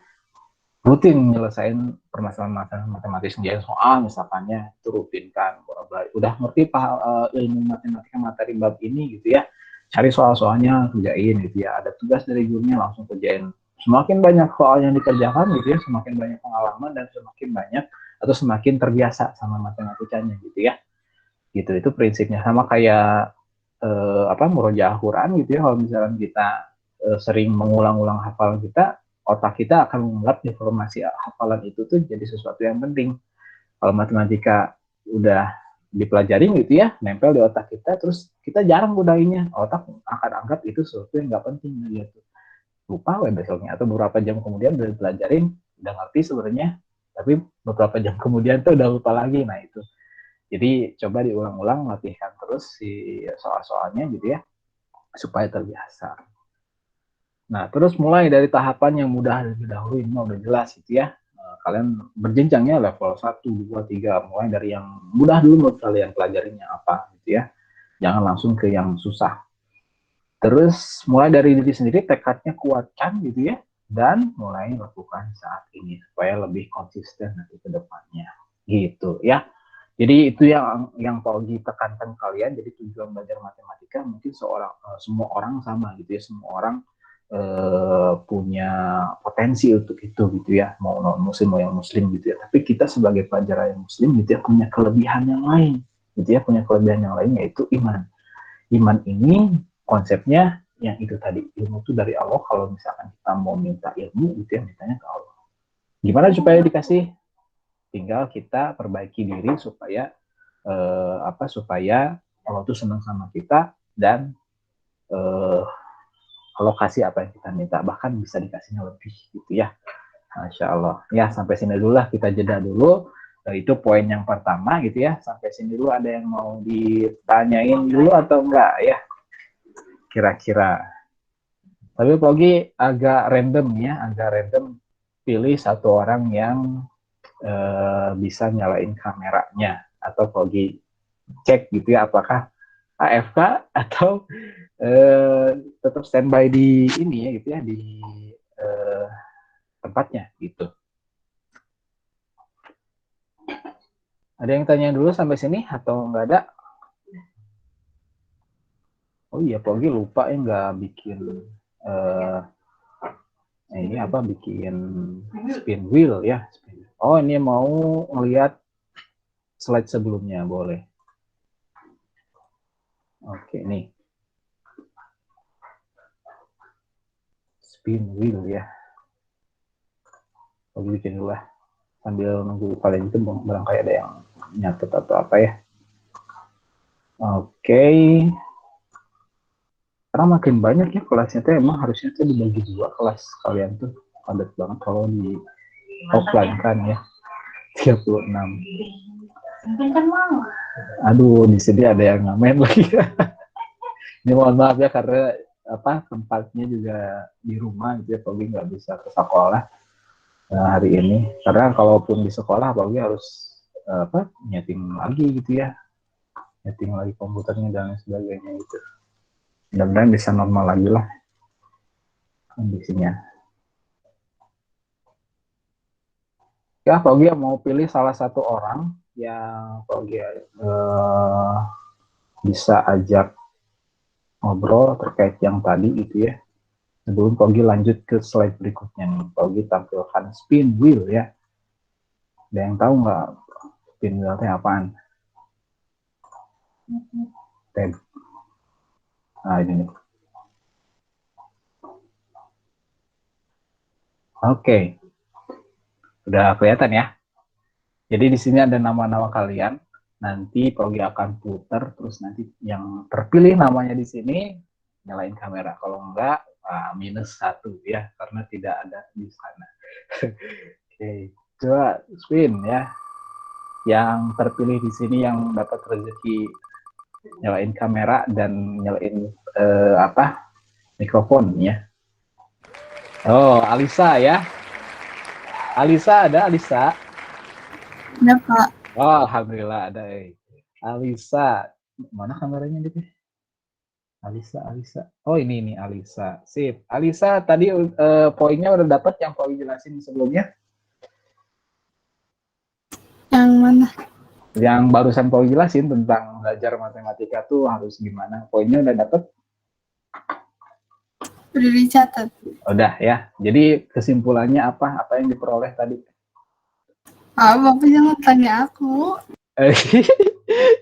rutin nyelesain permasalahan matematis, ngerjain soal misalkannya itu rutinkan. Udah ngerti ilmu matematika materi bab ini gitu ya, cari soal-soalnya kerjain gitu ya. Ada tugas dari gurunya langsung kerjain. Semakin banyak soal yang dikerjakan gitu ya, semakin banyak pengalaman dan semakin banyak atau semakin terbiasa sama matematikanya gitu ya. Gitu, itu prinsipnya. Sama kayak murojaah Quran gitu ya. Kalau misalkan kita sering mengulang-ulang hafalan kita, otak kita akan menganggap informasi hafalan itu tuh jadi sesuatu yang penting. Kalau matematika udah dipelajari gitu ya, nempel di otak kita, terus kita jarang gunainnya, otak akan anggap itu sesuatu yang nggak penting gitu. Lupa besoknya, atau beberapa jam kemudian udah dipelajarin, udah ngerti sebenarnya, tapi beberapa jam kemudian tuh udah lupa lagi. Nah itu, jadi coba diulang-ulang, latihkan terus si soal-soalnya gitu ya, supaya terbiasa. Nah, terus mulai dari tahapan yang mudah lebih dahulu, ini udah jelas gitu ya. Kalian berjenjangnya level 1, 2, 3, mulai dari yang mudah dulu menurut kalian, pelajarinya apa gitu ya. Jangan langsung ke yang susah. Terus mulai dari diri sendiri, tekadnya kuatkan gitu ya, dan mulai lakukan saat ini supaya lebih konsisten nanti ke depannya gitu ya. Jadi itu yang Pak Ogi tekankan kalian. Jadi tujuan belajar matematika mungkin semua orang sama gitu ya, semua orang punya potensi untuk itu gitu ya, mau non muslim mau yang muslim gitu ya. Tapi kita sebagai pelajar yang muslim gitu ya, punya kelebihan yang lain gitu ya, punya kelebihan yang lain, yaitu iman. Iman ini konsepnya yang itu tadi, ilmu itu dari Allah. Kalau misalkan kita mau minta ilmu gitu ya, mintanya ke Allah. Gimana supaya dikasih? Tinggal kita perbaiki diri supaya supaya Allah tuh senang sama kita, dan alokasi apa yang kita minta, bahkan bisa dikasihnya lebih gitu ya. Masya Allah. Ya, sampai sini dulu lah, kita jeda dulu. Itu poin yang pertama gitu ya. Sampai sini dulu, ada yang mau ditanyain dulu atau enggak ya? Kira-kira. Tapi Pogi agak random ya, agak random, pilih satu orang yang bisa nyalain kameranya, atau Pogi cek gitu ya, apakah AFK atau tetap standby di ini ya gitu ya, di tempatnya gitu. Ada yang tanya dulu sampai sini atau nggak ada? Oh iya, Pogi lupa ya nggak bikin ini apa, bikin spin wheel ya. Oh, ini mau ngelihat slide sebelumnya, boleh. Oke, nih. Spin wheel ya. Pogi bikin dulu lah. Sambil nunggu kalian itu barangkali ada yang nyatet atau apa ya. Oke. Karena makin banyak ya kelasnya tuh, emang harusnya tuh dibagi dua kelas kalian tuh. Padat banget kalau di offline kan ya. 36. Mungkin kan mau. Aduh, di sini ada yang ngamen lagi. Ini mohon maaf ya, karena apa, tempatnya juga di rumah gitu ya, Pogi nggak bisa ke sekolah hari ini. Karena kalaupun di sekolah, Pogi harus nyeting lagi gitu ya, nyeting lagi komputernya dan sebagainya gitu. Mudah-mudahan bisa normal lagi lah kondisinya. Ya, Pogi mau pilih salah satu orang yang Pogi bisa ajak ngobrol terkait yang tadi gitu ya. Sebelum Pogi lanjut ke slide berikutnya nih, Pogi tampilkan spin wheel ya. Ada yang tahu nggak spin wheel itu apaan? Tab. Nah, ini nih. Oke. Udah kelihatan ya. Jadi di sini ada nama-nama kalian. Nanti Pogi akan putar, terus nanti yang terpilih namanya di sini nyalain kamera. Kalau enggak, -1 ya, karena tidak ada di sana. Oke, coba spin ya. Yang terpilih di sini yang dapat rezeki nyalain kamera dan nyalain mikrofon ya. Oh, Alisa ya. Alisa, ada Alisa? Ada, Pak. Oh, alhamdulillah ada. Alisa, mana kameranya gitu? Alisa. Oh, ini Alisa. Sip. Alisa, tadi poinnya udah dapat yang Pogi jelasin sebelumnya? Yang mana? Yang barusan Pogi jelasin tentang belajar matematika tuh harus gimana? Poinnya udah dapat? Udah dicatat. Udah ya. Jadi kesimpulannya apa? Apa yang diperoleh tadi? Bapak jangan tanya aku.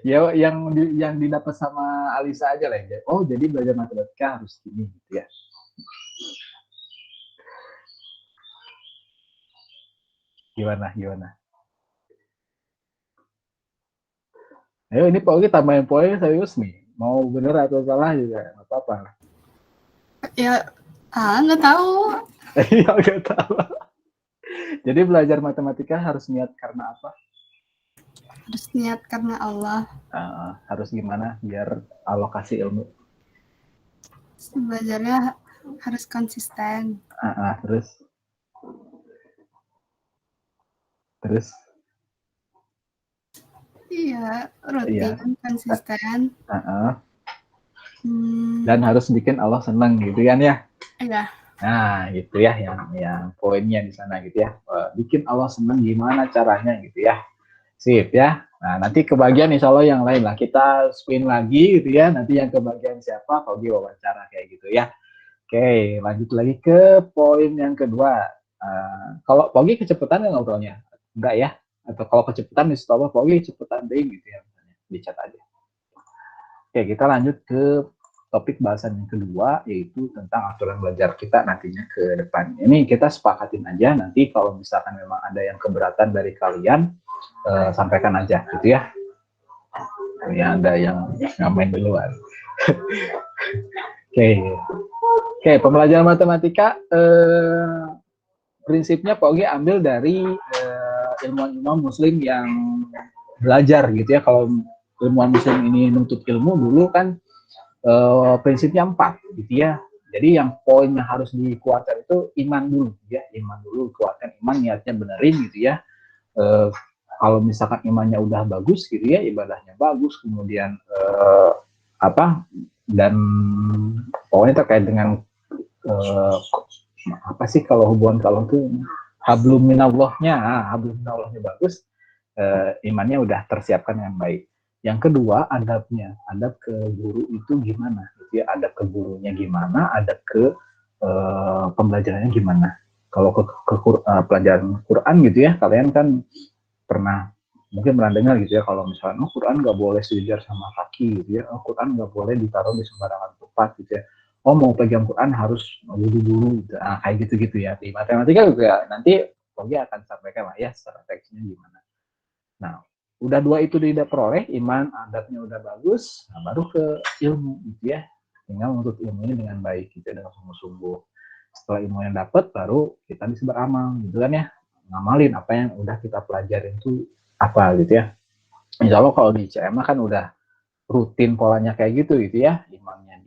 Ya, yang didapat sama Alisa aja lah ya. Oh, jadi belajar matematika harus gini gitu ya. Gimana? Ayo, ini Pak Ugi tambahin poin serius nih. Mau bener atau salah juga nggak apa-apa. Ya, nggak tahu. Ya, nggak tahu. Jadi belajar matematika harus niat karena apa? Harus niat karena Allah. Harus gimana biar alokasi ilmu? Belajarnya harus konsisten. Terus? Iya, rutin, konsisten. Dan harus bikin Allah senang gitu kan ya? Iya. Nah, gitu ya yang poinnya di sana gitu ya. Bikin Allah senang gimana caranya gitu ya. Sip ya. Nah, nanti kebagian insya Allah yang lain lah. Kita spin lagi gitu ya. Nanti yang kebagian siapa, Pogi wawancara kayak gitu ya. Oke, lanjut lagi ke poin yang kedua. Kalau Pogi kecepatan nggak ngobrolnya? Enggak ya? Atau kalau kecepatan di stop Pogi cepetan deh gitu ya. Misalnya. Di chat aja. Oke, kita lanjut ke topik bahasan yang kedua, yaitu tentang aturan belajar kita nantinya ke depan. Ini kita sepakatin aja, nanti kalau misalkan memang ada yang keberatan dari kalian, sampaikan aja gitu ya. Ya, ada yang ngamen duluan. Oke. Oke, pembelajaran matematika prinsipnya Pak Ogi ambil dari ilmuwan-ilmuwan muslim yang belajar gitu ya. Kalau ilmuwan muslim ini nuntut ilmu dulu kan prinsipnya 4 gitu ya. Jadi yang poinnya harus dikuatkan itu iman dulu ya, iman dulu, kuatkan iman, niatnya benerin gitu ya. Kalau misalkan imannya udah bagus gitu ya, ibadahnya bagus, kemudian dan pokoknya terkait dengan apa sih kalau hubungan kalau itu hablum minallahnya bagus, imannya udah tersiapkan dengan baik. Yang kedua, adabnya, adab ke guru itu gimana gitu ya, adab ke gurunya gimana, adab ke pembelajarannya gimana. Kalau ke pelajaran Quran gitu ya, kalian kan mungkin pernah dengar gitu ya, kalau misalnya Quran nggak boleh sejajar sama kaki gitu ya, Quran nggak boleh ditaruh di sembarangan tempat gitu ya, mau pegang Quran harus wudhu dulu gitu. Nah, kayak gitu-gitu ya. Di matematika juga nanti Pogi akan sampaikan lah ya secara teksnya gimana. Nah, udah 2 itu diperoleh, iman, adabnya udah bagus, nah baru ke ilmu gitu ya. Tinggal menuntut ilmu ini dengan baik gitu ya, dengan sungguh-sungguh. Setelah ilmu yang dapat, baru kita bisa beramal gitu kan ya. Ngamalin apa yang udah kita pelajarin itu apa gitu ya. Insya Allah kalau di CMA kan udah rutin polanya kayak gitu ya. Imannya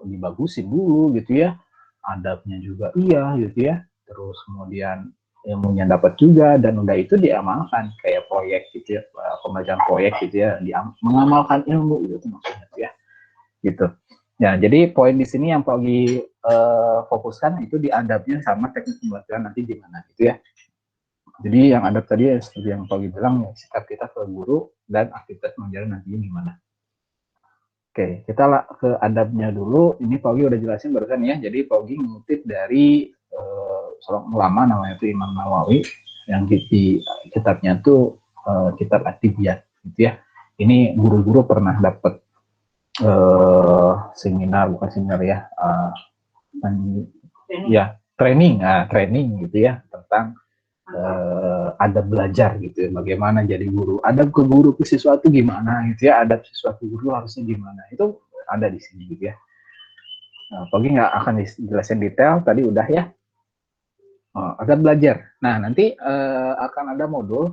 dibagusin dulu gitu ya. Adabnya juga iya gitu ya. Terus kemudian ilmunya dapat juga, dan udah itu diamalkan kayak proyek gitu ya, pembelajaran proyek gitu ya, mengamalkan ilmu gitu maksudnya ya, gitu. Ya, jadi poin di sini yang Pak Ogi fokuskan itu di adabnya sama teknik pembelajaran nanti gimana gitu ya. Jadi yang adab tadi ya, seperti yang Pak Ogi bilang, ya, sikap kita ke guru dan aktivitas pembelajaran nantinya gimana. Oke, kita ke adabnya dulu. Ini Pak Ogi udah jelasin barusan ya. Jadi Pak Ogi mengutip dari seorang ulama namanya itu Imam Nawawi, yang di kitabnya tuh kitab At-Tibyaan gitu ya. Ini guru-guru pernah dapat seminar, bukan seminar ya, training gitu ya, tentang adab belajar gitu ya, bagaimana jadi guru, adab ke guru ke siswa itu gimana gitu ya, adab siswa ke guru harusnya gimana, itu ada di sini gitu ya. Pagi nggak akan dijelasin detail, tadi udah ya. Adab belajar. Nah, nanti akan ada modul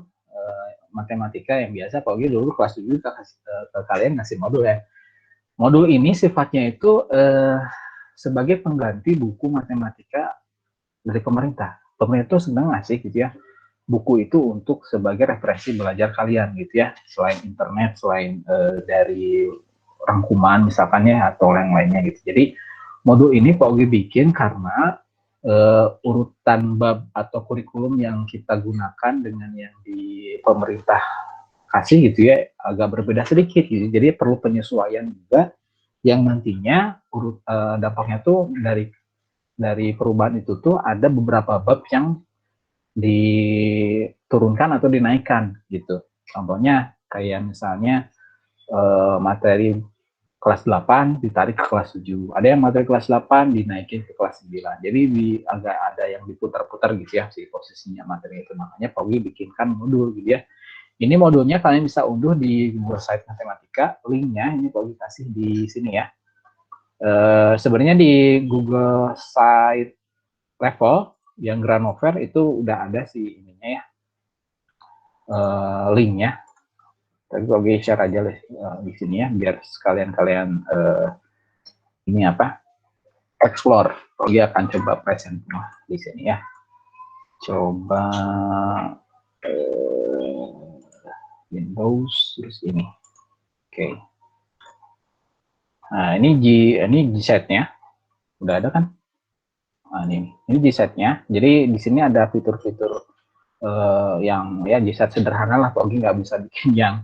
matematika yang biasa Pagi dulu kelas 7 ke kalian ngasih modul ya. Modul ini sifatnya itu sebagai pengganti buku matematika dari pemerintah. Pemerintah sedang ngasih gitu ya, buku itu untuk sebagai referensi belajar kalian gitu ya, selain internet, selain dari rangkuman misalkan ya, atau yang lainnya gitu. Jadi modul ini Pak Ogi bikin karena urutan bab atau kurikulum yang kita gunakan dengan yang di pemerintah kasih gitu ya, agak berbeda sedikit gitu. Jadi perlu penyesuaian juga, yang nantinya dampaknya tuh dari perubahan itu tuh ada beberapa bab yang diturunkan atau dinaikkan gitu. Contohnya kayak misalnya materi kelas 8 ditarik ke kelas 7. Ada yang materi kelas 8 dinaikin ke kelas 9. Jadi agak ada yang diputar-putar gitu ya si posisinya materi itu. Makanya Pak Ogi bikinkan modul gitu ya. Ini modulnya kalian bisa unduh di Google Site Matematika. Linknya ini Pak Ogi kasih di sini ya. Sebenarnya di Google Site level yang Granover itu udah ada sih ininya ya, linknya. Tapi Ogi share aja di sini ya, biar sekalian kalian ini apa, explore. Ogi akan coba present di sini ya. Coba Windows terus ini. Oke. Nah ini G-set-nya udah ada kan? Nah ini G-set-nya. Jadi di sini ada fitur-fitur yang ya G-set sederhana lah. Ogi nggak bisa bikin yang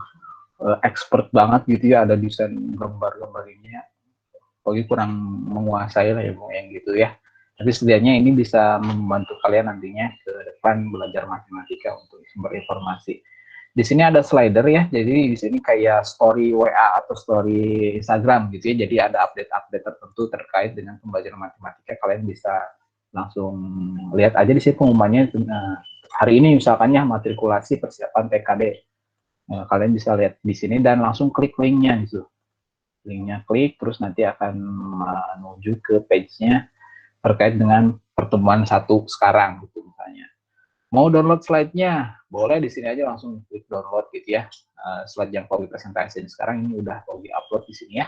expert banget gitu ya, ada desain gambar-gambar ini ya. Ogi kurang menguasai lah ya yang gitu ya. Tapi setidaknya ini bisa membantu kalian nantinya ke depan belajar matematika untuk sumber informasi. Di sini ada slider ya, jadi di sini kayak story WA atau story Instagram gitu ya. Jadi ada update-update tertentu terkait dengan pembelajaran matematika. Kalian bisa langsung lihat aja di sini pengumumannya. Hari ini misalkannya matrikulasi persiapan TKD. Kalian bisa lihat di sini dan langsung klik linknya gitu. linknya klik, terus nanti akan menuju ke page-nya terkait dengan pertemuan satu sekarang gitu misalnya. Mau download slide-nya, boleh di sini aja langsung klik download gitu ya. Slide yang Pogi presentasiin sekarang ini udah Pogi upload di sini ya.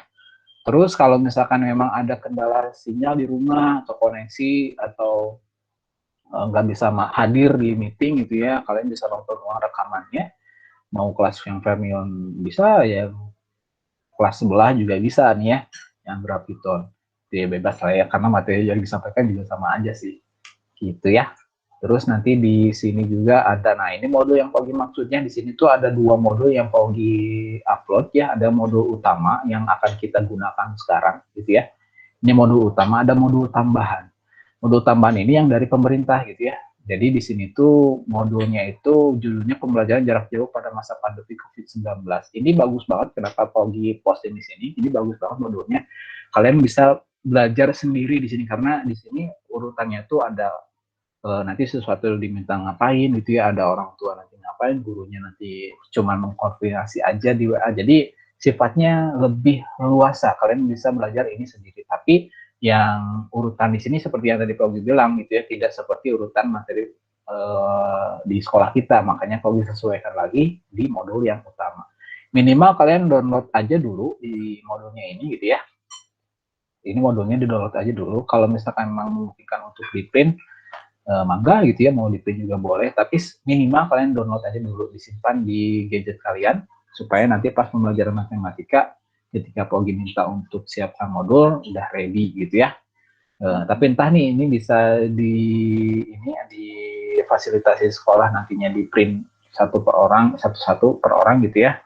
Terus kalau misalkan memang ada kendala sinyal di rumah atau koneksi atau nggak bisa hadir di meeting gitu ya, kalian bisa nonton ulang rekamannya. Mau kelas yang Fermion bisa, ya kelas sebelah juga bisa nih ya, yang Graviton. Jadi bebas lah ya, karena materi yang disampaikan juga sama aja sih, gitu ya. Terus nanti di sini juga ada, nah ini modul yang Pogi maksudnya di sini tuh ada 2 modul yang Pogi upload ya, ada modul utama yang akan kita gunakan sekarang gitu ya. Ini modul utama, ada modul tambahan. Modul tambahan ini yang dari pemerintah gitu ya. Jadi di sini tuh modulnya itu judulnya pembelajaran jarak jauh pada masa pandemi COVID-19. Ini bagus banget, kenapa Pogi posting di sini. Ini bagus banget modulnya. Kalian bisa belajar sendiri di sini karena di sini urutannya tuh ada nanti sesuatu diminta ngapain gitu ya, ada orang tua nanti ngapain, gurunya nanti cuma mengkoordinasi aja di WA. Jadi sifatnya lebih luasa, kalian bisa belajar ini sendiri. Tapi yang urutan di sini seperti yang tadi Pogi bilang gitu ya, tidak seperti urutan materi di sekolah kita, makanya Pogi sesuaikan lagi di modul yang utama. Minimal kalian download aja dulu di modulnya ini gitu ya. Ini modulnya di download aja dulu. Kalau misalkan memang memungkinkan untuk di print, mangga gitu ya, mau di print juga boleh, tapi minimal kalian download aja dulu, disimpan di gadget kalian supaya nanti pas pembelajaran matematika ketika Pogi minta untuk siapkan modul udah ready gitu ya. Tapi entah nih ini bisa di fasilitasi sekolah nantinya di print satu per orang gitu ya,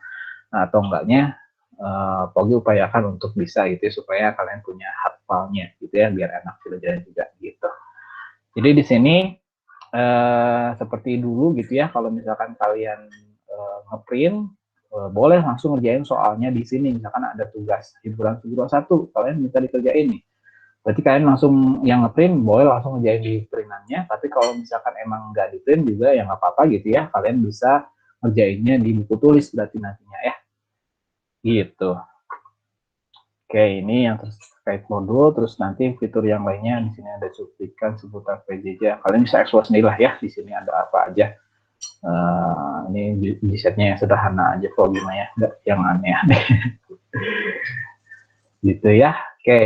atau enggaknya Pogi upayakan untuk bisa gitu ya, supaya kalian punya hafalnya gitu ya, biar enak belajarnya juga gitu. Jadi di sini seperti dulu gitu ya, kalau misalkan kalian ngeprint, boleh langsung ngerjain soalnya di sini. Misalkan ada tugas hiburan figuran 1, kalian minta dikerjain nih. Berarti kalian langsung yang ngeprint, boleh langsung ngerjain di printannya. Tapi kalau misalkan emang nggak di print juga ya nggak apa-apa gitu ya. Kalian bisa ngerjainnya di buku tulis berarti nantinya ya. Gitu. Oke, ini yang terkait modul, terus nanti fitur yang lainnya di sini ada cuplikan seputar PJJ. Kalian bisa explore sendiri lah ya, di sini ada apa aja. Ini di setnya yang sederhana aja kok, gimana ya, nggak yang aneh-aneh. Gitu ya, oke.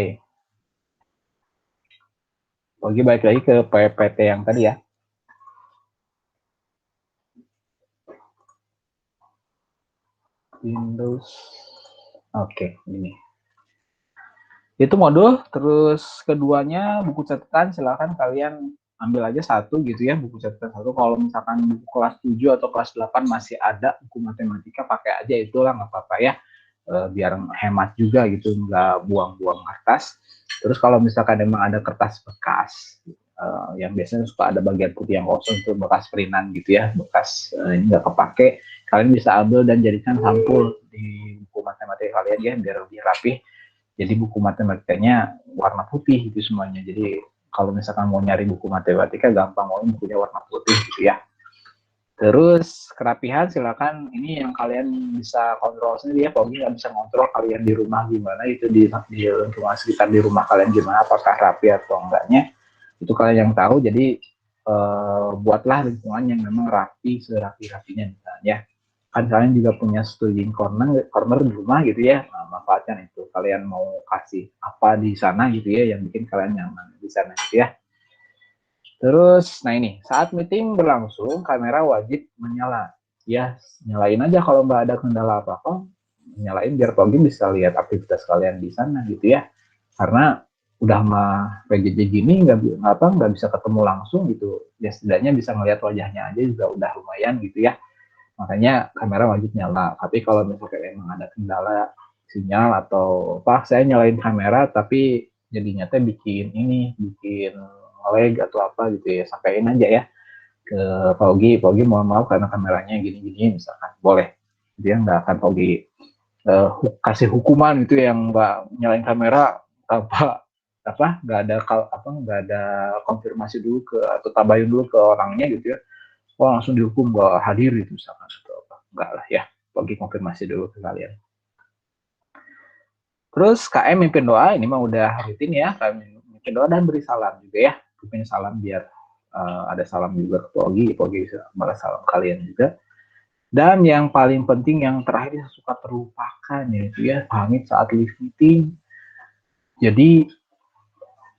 Oke, balik lagi ke PPT yang tadi ya. Windows, oke, ini. Itu modul, terus keduanya buku catatan, silakan kalian ambil aja satu gitu ya, buku catatan satu. Kalau misalkan buku kelas 7 atau kelas 8 masih ada buku matematika, pakai aja itulah, nggak apa-apa ya, biar hemat juga gitu, nggak buang-buang kertas. Terus kalau misalkan memang ada kertas bekas, yang biasanya suka ada bagian putih yang kosong, itu bekas printan gitu ya, bekas ini nggak kepake, kalian bisa ambil dan jadikan sampul di buku matematika kalian ya, biar lebih rapi. Jadi buku matematikanya warna putih itu semuanya. Jadi kalau misalkan mau nyari buku matematika gampang, mau bukunya warna putih gitu ya. Terus kerapihan silakan, ini yang kalian bisa kontrol sendiri ya. Pogi nggak bisa kontrol kalian di rumah gimana, itu di lingkungan sekitar di rumah kalian gimana, apakah rapi atau enggaknya, itu kalian yang tahu. Jadi buatlah lingkungan yang memang rapi, serapi-rapinya misalnya. Kan kalian juga punya studying corner di rumah gitu ya, nah, manfaatkan itu. Kalian mau kasih apa di sana gitu ya, yang bikin kalian nyaman di sana gitu ya. Terus, nah ini, saat meeting berlangsung, kamera wajib menyala. Ya, nyalain aja kalau nggak ada kendala apa-apa, nyalain biar Pogi bisa lihat aktivitas kalian di sana gitu ya. Karena udah mah PJJ gini, nggak bisa ketemu langsung gitu. Ya setidaknya bisa ngelihat wajahnya aja juga udah lumayan gitu ya. Makanya kamera wajib nyala. Tapi kalau misalkan emang ada kendala sinyal atau apa, saya nyalain kamera tapi jadinya teh bikin lag atau apa gitu ya, sampaikan aja ya ke Pogi mohon maaf karena kameranya gini-gini misalkan, boleh. Dia nggak akan Pogi kasih hukuman gitu yang nggak nyalain kamera tanpa nggak ada konfirmasi dulu atau tabayun dulu ke orangnya gitu ya. Langsung dihukum gak hadir itu misalkan atau apa, enggak lah ya, Pogi konfirmasi dulu ke kalian. Terus KM mimpin doa, ini mah udah rutin ya, KM mimpin doa dan beri salam juga ya, mimpin salam biar ada salam juga ke Pogi bisa balas salam kalian juga. Dan yang paling penting yang terakhir yang suka terlupakan yaitu ya pamit saat live meeting. Jadi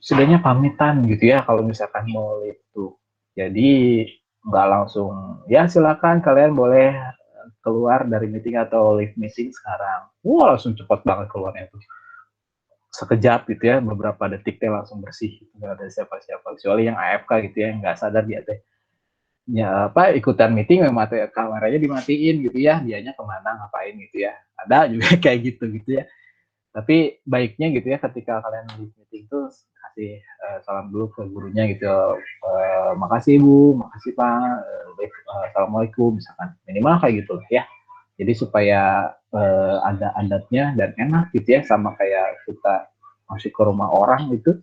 setidaknya pamitan gitu ya kalau misalkan mau live tuh. Jadi nggak langsung ya silakan kalian boleh keluar dari meeting atau live meeting sekarang. Wah langsung cepat banget keluarnya tuh. Sekejap gitu ya, beberapa detik teh langsung bersih. Nggak ada siapa-siapa. Kecuali yang AFK gitu ya, nggak sadar dia teh. Ya apa ikutan meeting memang kameranya dimatiin gitu ya, dianya kemana ngapain gitu ya. Ada juga kayak gitu ya. Tapi baiknya gitu ya ketika kalian di meeting tuh kasih salam dulu ke gurunya gitu. Makasih Bu, makasih Pak, Assalamualaikum misalkan. Minimal kayak gitu lah ya. Jadi supaya ada adatnya dan enak gitu ya, sama kayak kita masuk ke rumah orang gitu,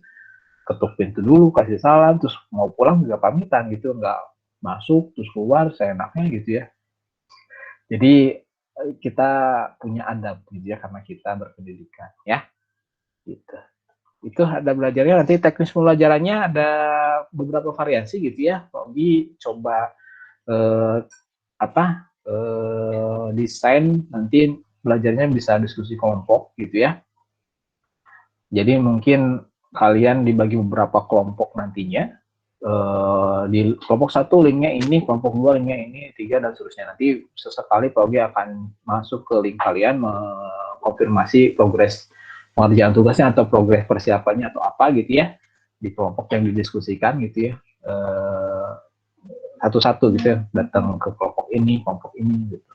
ketuk pintu dulu, kasih salam, terus mau pulang juga pamitan gitu, nggak masuk terus keluar seenaknya gitu ya. Jadi kita punya adab gitu ya karena kita berpendidikan ya gitu. Itu ada belajarnya, nanti teknis pembelajarannya ada beberapa variasi gitu ya. Pogi coba desain nanti belajarnya bisa diskusi kelompok gitu ya. Jadi mungkin kalian dibagi beberapa kelompok nantinya. Di kelompok 1 linknya ini, kelompok 2 linknya ini, 3 dan seterusnya. Nanti sesekali Pogi akan masuk ke link kalian mengkonfirmasi progres pengerjaan tugasnya atau progres persiapannya atau apa gitu ya di kelompok yang didiskusikan gitu ya. Satu-satu gitu ya, datang ke kelompok ini gitu.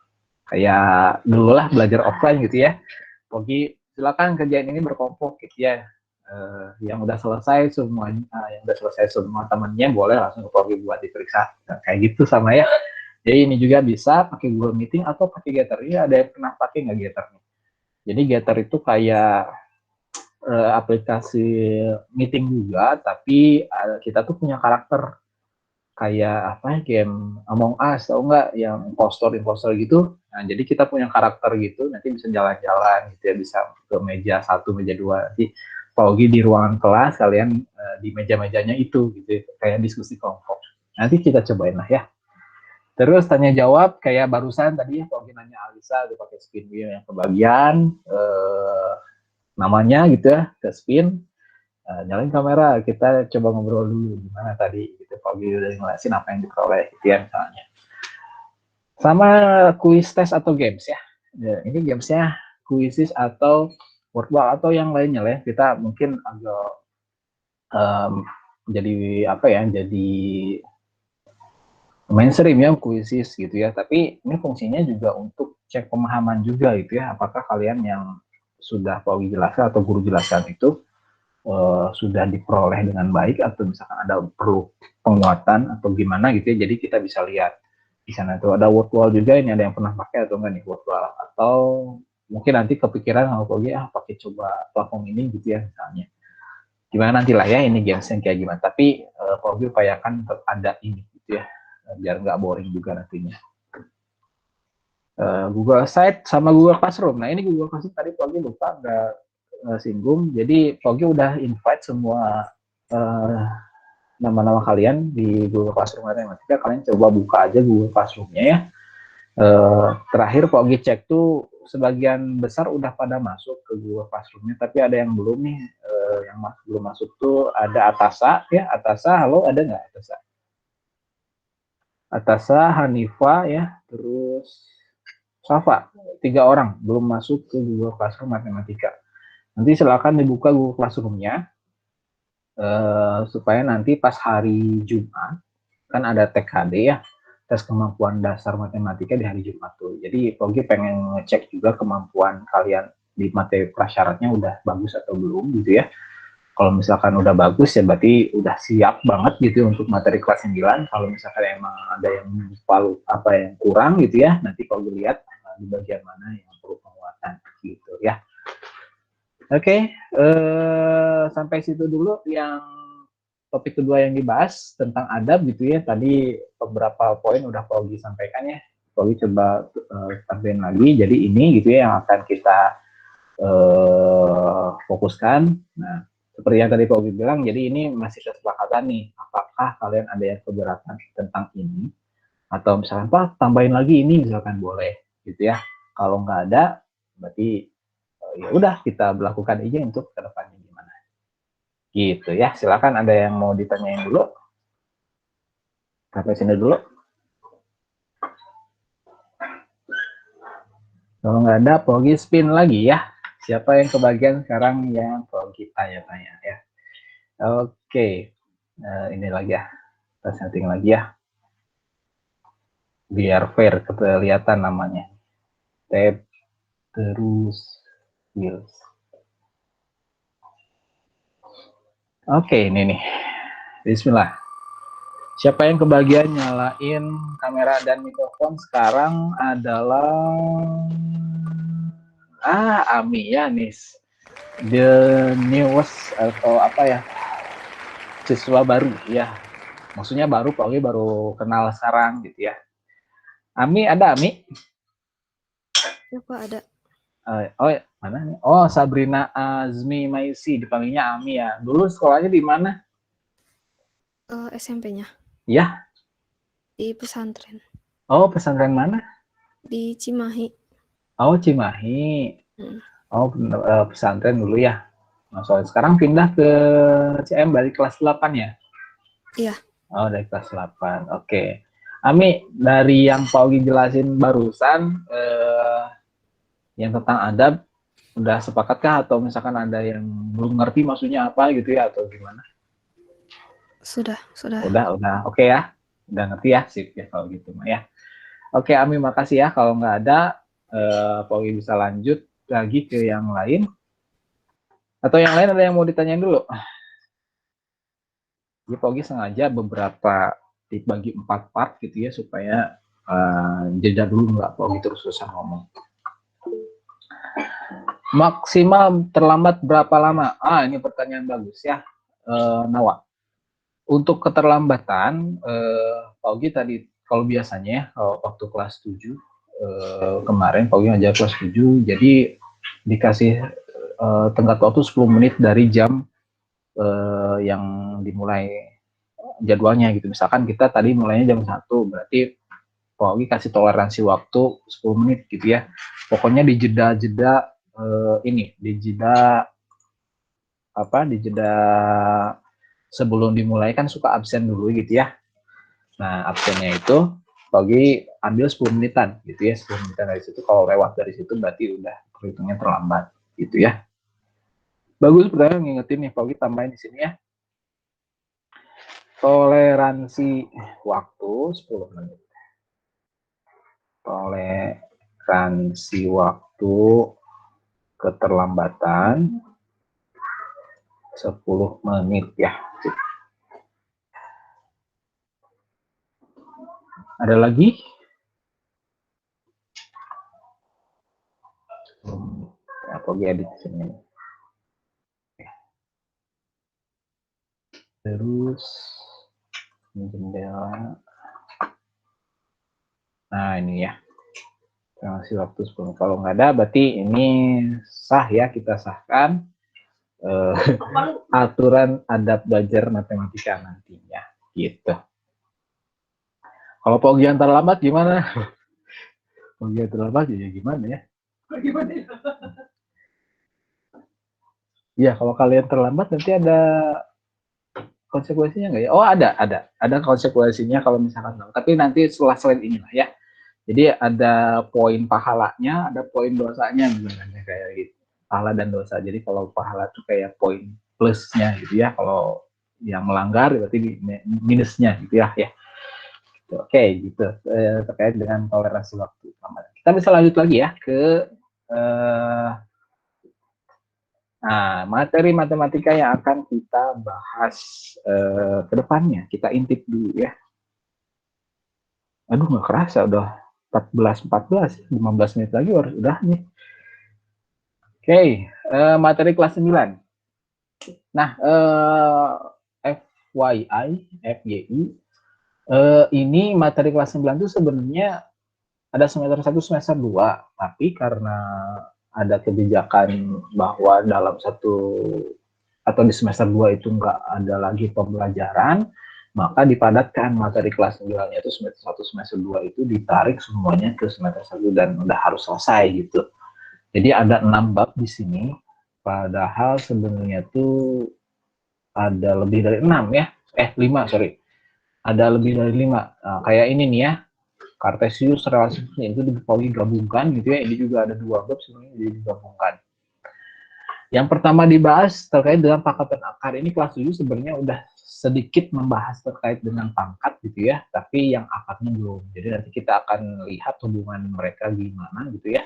Kayak dulu lah belajar offline gitu ya. Pogi silakan kerjain ini berkelompok gitu ya. Yang udah selesai semua temannya boleh langsung ke Pogi buat diperiksa. Nah, kayak gitu sama ya. Jadi ini juga bisa pakai Google Meeting atau pakai Gather. Ini ada yang pernah pakai nggak Gather? Jadi Gather itu kayak aplikasi meeting juga, tapi kita tuh punya karakter kayak apa ya, game Among Us atau enggak yang impostor gitu. Nah, jadi kita punya karakter gitu, nanti bisa jalan-jalan gitu ya, bisa ke meja 1, meja 2. Nanti Pogi di ruangan kelas, kalian di meja-mejanya itu gitu, kayak diskusi kelompok. Nanti kita cobain lah ya. Terus tanya jawab kayak barusan tadi ya, Pogi nanya Alisa udah pakai spin wheel yang kebagian namanya gitu ya, ke spin. Nyalain kamera, kita coba ngobrol dulu gimana tadi gitu. Pogi udah ngelasin apa yang diperoleh gitu ya misalnya. Sama quiz test atau games ya. Ini gamesnya quizzes atau wordwall atau yang lainnya lah ya. Kita mungkin agak jadi apa ya, jadi mainstream ya quizzes gitu ya. Tapi ini fungsinya juga untuk cek pemahaman juga gitu ya. Apakah kalian yang sudah Pogi jelaskan atau guru jelaskan itu sudah diperoleh dengan baik atau misalkan ada perlu penguatan atau gimana gitu ya. Jadi kita bisa lihat di sana tuh ada word wall juga, ini ada yang pernah pakai atau enggak nih word wall, atau mungkin nanti kepikiran sama Pogi pakai coba platform ini gitu ya misalnya. Gimana nantilah ya ini games yang kayak gimana, tapi Pogi upayakan tetap ada ini gitu ya biar nggak boring juga nantinya. Google Site sama Google Classroom. Nah ini Google Classroom tadi Pogi lupa nggak singgung. Jadi Pogi udah invite semua nama-nama kalian di Google Classroom Matematika. Kalian coba buka aja Google Classroom-nya ya. Terakhir Pogi cek tuh sebagian besar udah pada masuk ke Google Classroom-nya, tapi ada yang belum nih. Yang belum masuk tuh ada Atasa ya. Atasa, halo, ada nggak Atasa? Atasa, Hanifa ya, terus Safa. 3 orang belum masuk ke Google Classroom Matematika. Nanti silakan dibuka Google Classroom-nya supaya nanti pas hari Jumat kan ada TKD ya, tes kemampuan dasar matematika di hari Jumat tuh. Jadi Pogi pengen ngecek juga kemampuan kalian di materi prasyaratnya udah bagus atau belum gitu ya. Kalau misalkan udah bagus ya berarti udah siap banget gitu untuk materi kelas 9. Kalau misalkan emang ada yang yang kurang gitu ya, nanti Pogi lihat di bagian mana yang perlu penguatan gitu ya. Oke, sampai situ dulu yang topik kedua yang dibahas tentang adab gitu ya. Tadi beberapa poin udah Pogi sampaikan ya. Pogi coba tambahin lagi. Jadi ini gitu ya yang akan kita fokuskan. Nah, seperti yang tadi Pak Ugi bilang, jadi ini masih kesepakatan nih, apakah kalian ada yang keberatan tentang ini, atau misalkan Pak tambahin lagi ini, misalkan boleh, gitu ya. Kalau nggak ada, berarti ya udah kita lakukan aja untuk kedepannya gimana. Gitu ya, silakan ada yang mau ditanyain dulu. Sampai sini dulu. Kalau nggak ada, Pogi spin lagi ya. Siapa yang kebagian sekarang yang Pogi tanya-tanya ya. Oke, ini lagi ya. Kita setting lagi ya. Biar fair kelihatan namanya. Tab terus wheels. Oke, ini nih. Bismillah. Siapa yang kebagian nyalain kamera dan mikrofon sekarang adalah Ami ya, Nis. The newest atau apa ya? Siswa baru ya. Maksudnya baru, Pak baru kenal sekarang gitu ya. Ami ada Ami? Ya Pak, ada. Oh mana nih? Oh, Sabrina Azmi Maisi, dipanggilnya Ami ya. Dulu sekolahnya di mana? SMP-nya Ya. di pesantren Oh, pesantren mana? di Cimahi. Oh, Cimahi. Hmm. Oh, pesantren dulu ya. Nah, soalnya sekarang pindah ke CM dari kelas 8 ya? Iya. Oh, dari kelas 8. Oke. Ami, dari yang Pak Ugi jelasin barusan, yang tentang adab, udah sepakatkah atau misalkan ada yang belum ngerti maksudnya apa gitu ya, atau gimana? Sudah. Udah. Oke ya. Udah ngerti ya, sip ya kalau gitu mah ya. Oke, Ami, makasih ya. Kalau nggak ada, Pak Ugi bisa lanjut lagi ke yang lain. Atau yang lain ada yang mau ditanyain dulu? Jadi Pak Ugi sengaja beberapa dibagi 4 part gitu ya, supaya jeda dulu nggak Pak Ugi terus-terusan ngomong. Maksimal terlambat berapa lama? Ini pertanyaan bagus ya, Nawa. Untuk keterlambatan, Pak Ugi tadi, kalau biasanya waktu kelas 7, kemarin Pak Ugi ngajar kelas 7, jadi dikasih tenggat waktu 10 menit dari jam yang dimulai jadwalnya gitu. Misalkan kita tadi mulainya jam 1, berarti Pak Ugi kasih toleransi waktu 10 menit gitu ya. Pokoknya di jeda-jeda di jeda sebelum dimulai kan suka absen dulu gitu ya. Nah, absennya itu Pak Ugi ambil 10 menitan gitu ya. 10 menitan dari situ, kalau lewat dari situ berarti udah perhitungnya terlambat gitu ya. Bagus, pertanyaan ngingetin nih Pak Ugi, tambahin di sini ya. Toleransi waktu 10 menit. Toleransi waktu keterlambatan 10 menit ya. Ada lagi? Apa edit sini? Terus jendela. Nah, ini ya. Toleransi waktu 10. Kalau nggak ada, berarti ini sah ya, kita sahkan aturan adab belajar matematika nantinya gitu. Kalau Pak Ugi yang terlambat gimana? Pak Ugi yang terlambat ya gimana ya? Gimana ya? Ya, kalau kalian terlambat nanti ada konsekuensinya nggak ya? Oh, ada konsekuensinya kalau misalkan, tapi nanti setelah slide inilah ya. Jadi ada poin pahalanya, ada poin dosanya misalnya kayak gitu. Pahala dan dosa. Jadi kalau pahala itu kayak poin plusnya gitu ya. Kalau yang melanggar berarti minusnya gitu ya. Oke, gitu. Terkait dengan toleransi waktu. Kita bisa lanjut lagi ya ke materi matematika yang akan kita bahas ke depannya. Kita intip dulu ya. Aduh, nggak kerasa udah 14, 15 menit lagi harus udah nih. Oke, materi kelas 9. Nah, FYI, ini materi kelas 9 itu sebenarnya ada semester 1, semester 2, tapi karena ada kebijakan bahwa dalam satu atau di semester 2 itu nggak ada lagi pembelajaran, maka dipadatkan materi kelas 9-nya itu semester 1, semester 2 itu ditarik semuanya ke semester 1 dan udah harus selesai gitu. Jadi ada 6 bab di sini, padahal sebenarnya tuh ada lebih dari 6 ya. 5, sorry. Ada lebih dari 5. Nah, kayak ini nih ya. Cartesius, relasi fungsi itu digabungkan gitu ya. Ini juga ada 2 bab sebenarnya digabungkan. Yang pertama dibahas terkait dengan pangkat dan akar. Ini kelas 7 sebenarnya udah sedikit membahas terkait dengan pangkat gitu ya, tapi yang akarnya belum. Jadi nanti kita akan lihat hubungan mereka gimana gitu ya.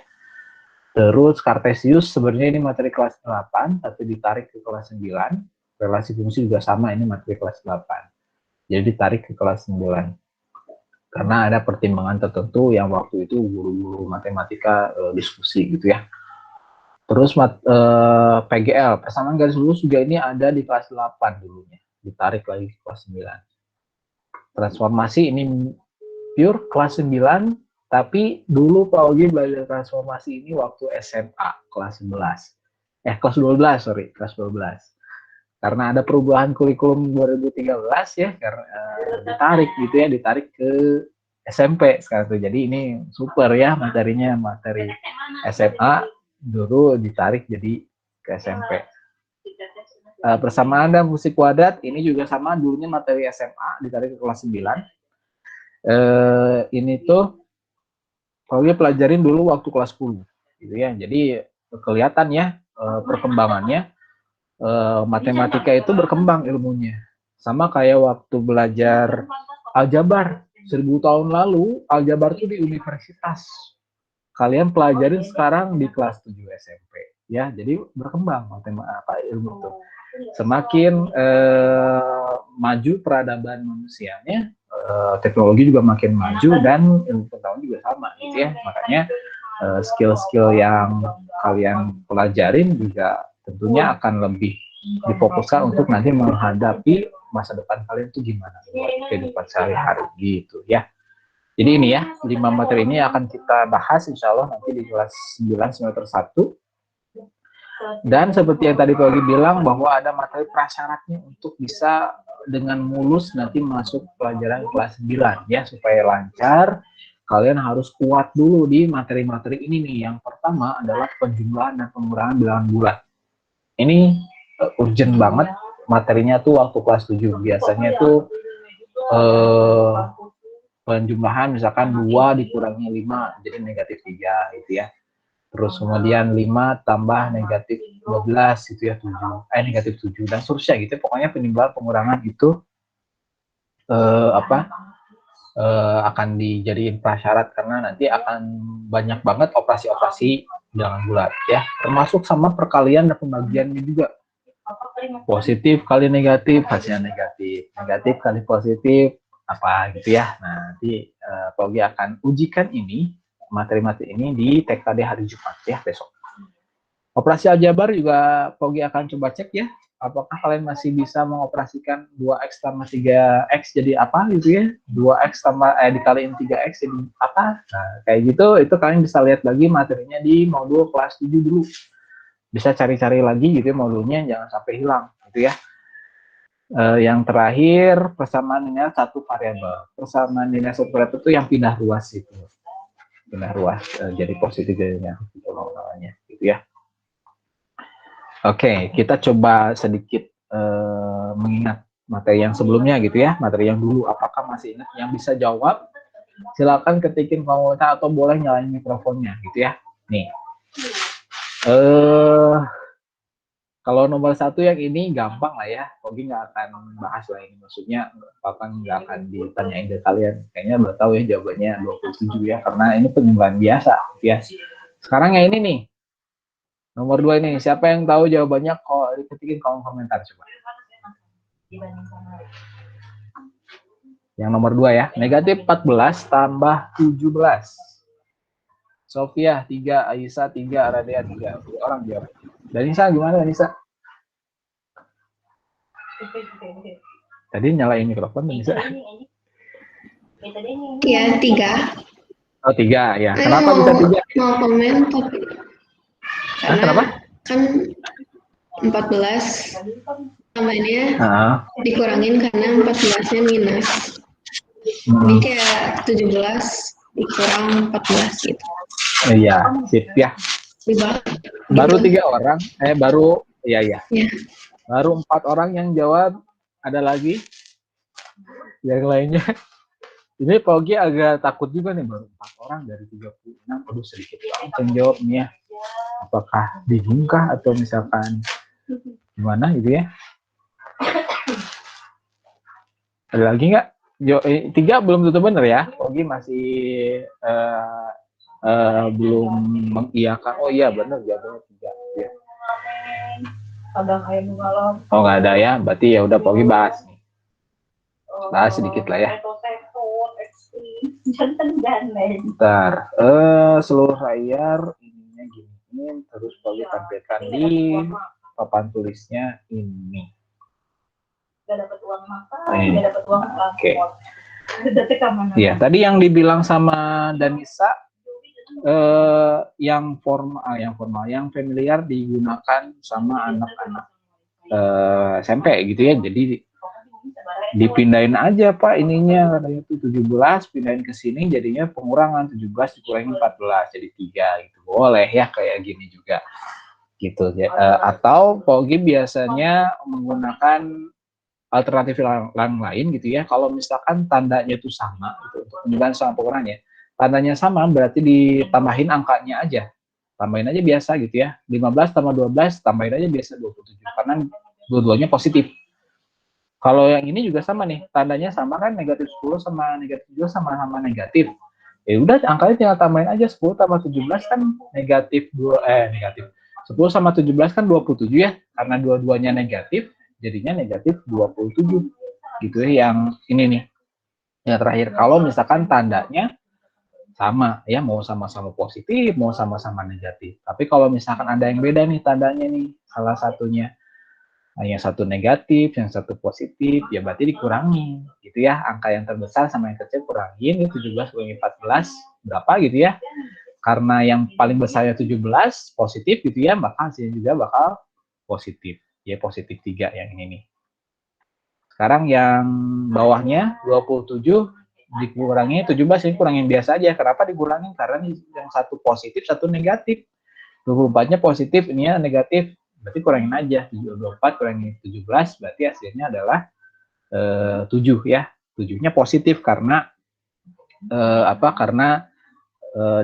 Terus Cartesius sebenarnya ini materi kelas 8, tapi ditarik ke kelas 9. Relasi fungsi juga sama, ini materi kelas 8. Jadi ditarik ke kelas 9. Karena ada pertimbangan tertentu yang waktu itu guru-guru matematika diskusi gitu ya. Terus PGL, persamaan garis lurus juga ini ada di kelas 8 dulunya. Ditarik lagi ke kelas 9. Transformasi ini pure kelas 9, tapi dulu Pak Ogi belajar transformasi ini waktu SMA kelas 11. Kelas 12, sorry, kelas 12. Karena ada perubahan kurikulum 2013 ya, karena ditarik gitu ya, ditarik ke SMP sekarang tuh. Jadi ini super ya materinya, materi SMA dulu ditarik jadi ke SMP. Persamaan dan fungsi kuadrat ini juga sama, dulunya materi SMA ditarik ke kelas 9. Ini tuh kalau dia pelajarin dulu waktu kelas 10 gitu ya. Jadi kelihatan ya perkembangannya. Matematika itu berkembang ilmunya. Sama kayak waktu belajar aljabar 1000 tahun lalu, aljabar itu di universitas. Kalian pelajarin sekarang di kelas 7 SMP. Ya, jadi berkembang ilmu itu. Semakin maju peradaban manusianya, teknologi juga makin maju dan ilmu pengetahuan juga sama gitu ya. Makanya skill-skill yang kalian pelajarin juga tentunya akan lebih difokuskan untuk nanti menghadapi masa depan kalian itu gimana buat kehidupan sehari-hari gitu ya. Jadi ini ya, 5 materi ini akan kita bahas insya Allah nanti di kelas 9 semester 1. Dan seperti yang tadi Pak Ogi bilang bahwa ada materi prasyaratnya untuk bisa dengan mulus nanti masuk pelajaran kelas 9 ya, supaya lancar. Kalian harus kuat dulu di materi-materi ini nih. Yang pertama adalah penjumlahan dan pengurangan bilangan bulat. Ini urgent banget materinya tuh waktu kelas 7. Biasanya tuh penjumlahan misalkan 2 dikurangi 5 jadi negatif 3 gitu ya. Terus kemudian 5 tambah negatif 12 itu ya 7. Negatif 7 dan seterusnya gitu. Pokoknya penjumlahan pengurangan itu akan dijadiin prasyarat karena nanti akan banyak banget operasi-operasi bilangan bulat ya, termasuk sama perkalian dan pembagiannya juga. Positif kali negatif hasilnya negatif, negatif kali positif apa gitu ya. Nah, nanti Pak Ogi akan ujikan ini materi-materi ini di TKD hari Jumat ya besok. Operasi aljabar juga Pak Ogi akan coba cek ya, apakah kalian masih bisa mengoperasikan 2x tambah 3x jadi apa gitu ya, 2x tambah dikaliin 3x jadi apa. Nah, kayak gitu itu kalian bisa lihat lagi materinya di modul kelas 7 dulu. Bisa cari-cari lagi gitu ya modulnya, jangan sampai hilang gitu ya. Yang terakhir persamaan linear satu variabel. Persamaan linear satu variabel itu yang pindah ruas itu. Pindah ruas jadi positif jadinya gitu namanya gitu ya. Oke, kita coba sedikit mengingat materi yang sebelumnya gitu ya, materi yang dulu. Apakah masih ingat? Yang bisa jawab, silakan ketikin komentar atau boleh nyalain mikrofonnya gitu ya. Nih, kalau nomor 1 yang ini gampang lah ya, Ogi nggak akan bahas lah ini. Maksudnya bahkan nggak akan ditanyain ke kalian. Kayaknya udah tahu ya jawabannya 27 ya, karena ini penjumlahan biasa gitu ya. Sekarang yang ini nih. Nomor 2 ini, siapa yang tahu jawabannya? Kok diketikin kolom komentar coba. Yang nomor 2 ya, negatif 14 tambah 17. Sofia 3, Aisyah 3, Radea 3. 2 orang jawab. Danisa gimana Danisa? Tadi nyalain mikrofon Danisa. Iya, 3. Oh 3 ya. Kenapa bisa 3? Mau komen tapi Karena kenapa? kan 14 tambahnya Ah, dikurangin karena 14-nya minus. Jadi kayak 17 dikurang 14 gitu. iya, sip ya. Ribet. Baru 3 orang, baru, iya. Ya. Baru 4 orang yang jawab. Ada lagi yang lainnya. Ini Pogi agak takut juga nih, baru 4 orang dari 36. Aduh, sedikit banget yang jawab nih ya. Apakah bingung kah atau misalkan gimana gitu ya? Ada lagi nggak? 3 belum tentu benar ya. Pogi masih belum mengiyakan. Oh iya benar, jawabnya 3. Ya. Oh nggak ada ya, berarti ya udah Pogi bahas nih. Bahas sedikit lah ya. Bentar, seluruh layar ininya gini, terus Pogi tampilkan di papan tulisnya ini. Oke. Ya, tadi yang dibilang sama Danisa, yang formal, yang familiar digunakan sama anak-anak SMP gitu ya. Jadi dipindahin aja Pak ininya, katanya itu 17 pindahin ke sini jadinya pengurangan 17 dikurangi 14 jadi 3 gitu. Boleh ya kayak gini juga gitu ya. Atau Pogi biasanya menggunakan alternatif lain gitu ya. Kalau misalkan tandanya itu sama gitu, untuk penjelasan sama pengurangan ya. Tandanya sama berarti ditambahin angkanya aja. Tambahin aja biasa gitu ya. 15 tambah 12 tambahin aja biasa 27 karena dua-duanya positif. Kalau yang ini juga sama nih, tandanya sama kan, negatif 10 sama negatif 7 sama-sama negatif. Ya udah angkanya tinggal tambahin aja 10 tambah 17 kan negatif 10 sama 17 kan 27 ya. Karena dua-duanya negatif, jadinya negatif 27. Gitu ya yang ini nih. Yang terakhir, kalau misalkan tandanya sama ya, mau sama-sama positif, mau sama-sama negatif. Tapi kalau misalkan ada yang beda nih tandanya nih, salah satunya yang satu negatif, yang satu positif, ya berarti dikurangi gitu ya. Angka yang terbesar sama yang kecil kurangin, 17 kurangi 14 berapa gitu ya. Karena yang paling besarnya 17 positif gitu ya, maka hasilnya juga bakal positif. Ya positif 3 yang ini nih. Sekarang yang bawahnya 27 dikurangi 17, ini kurangin biasa aja. Kenapa dikurangin? Karena yang satu positif, satu negatif. 24-nya positif, ini ya negatif. Berarti kurangin aja, 24 kurangi 17, berarti hasilnya adalah 7 ya. 7-nya positif karena karena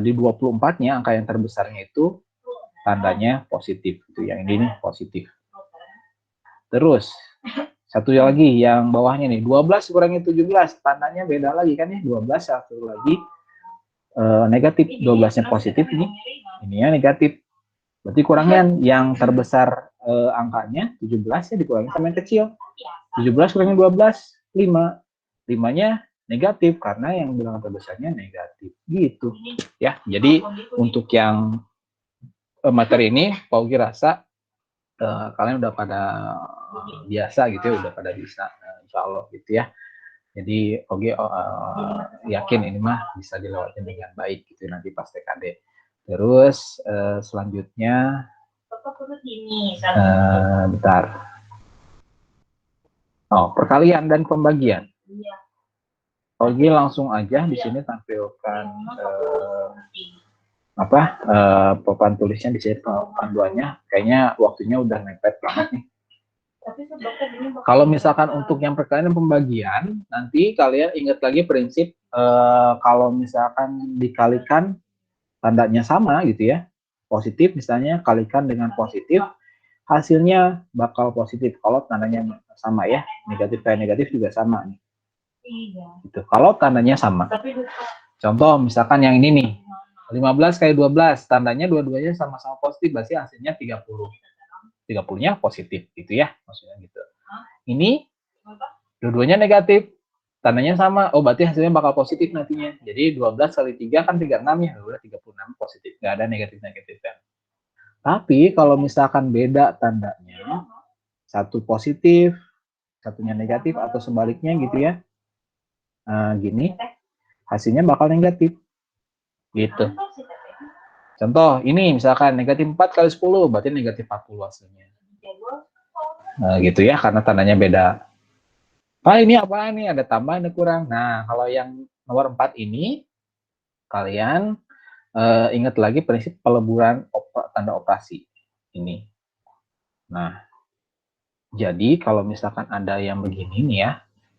di 24-nya angka yang terbesarnya itu tandanya positif gitu. Yang ini nih positif. Terus satu lagi yang bawahnya nih, 12 kurangi 17, tandanya beda lagi kan ya. 12 satu lagi negatif, 12-nya positif ininya negatif. Berarti kurangan yang terbesar angkanya 17 ya dikurangi sama yang kecil. 17 kurangi 12, 5. 5-nya negatif karena yang bilangan terbesarnya negatif. Gitu ya. Jadi untuk yang materi ini Pogi rasa kalian udah pada biasa gitu ya, udah pada bisa insya Allah gitu ya. Jadi Pogi yakin ini mah bisa dilewatin dengan baik gitu nanti pas TKD. Terus selanjutnya bentar. Oh, perkalian dan pembagian. Pogi langsung aja di sini tampilkan papan tulisnya di sini, panduannya. Kayaknya waktunya udah mepet banget nih. Kalau misalkan untuk yang perkalian dan pembagian, nanti kalian ingat lagi prinsip kalau misalkan dikalikan tandanya sama gitu ya, positif misalnya kalikan dengan positif, hasilnya bakal positif kalau tandanya sama ya. Negatif kayak negatif juga sama nih. Gitu. Kalau tandanya sama. Contoh misalkan yang ini nih, 15 kayak 12, tandanya dua-duanya sama-sama positif, berarti hasilnya 30. 30-nya positif gitu ya, maksudnya gitu. Ini dua-duanya negatif, tandanya sama, oh berarti hasilnya bakal positif nantinya. Jadi 12 kali 3 kan 36 ya, udah 36 positif, nggak ada negatif-negatif kan. Tapi kalau misalkan beda tandanya, satu positif, satunya negatif atau sebaliknya gitu ya, gini, hasilnya bakal negatif, gitu. Contoh, ini misalkan negatif 4 kali 10, berarti negatif 40 hasilnya. Nah, gitu ya, karena tandanya beda. Pak, ini apa nih? Ada tambah, ada kurang. Nah, kalau yang nomor 4 ini, kalian ingat lagi prinsip peleburan tanda operasi ini. Nah, jadi kalau misalkan ada yang begini nih ya,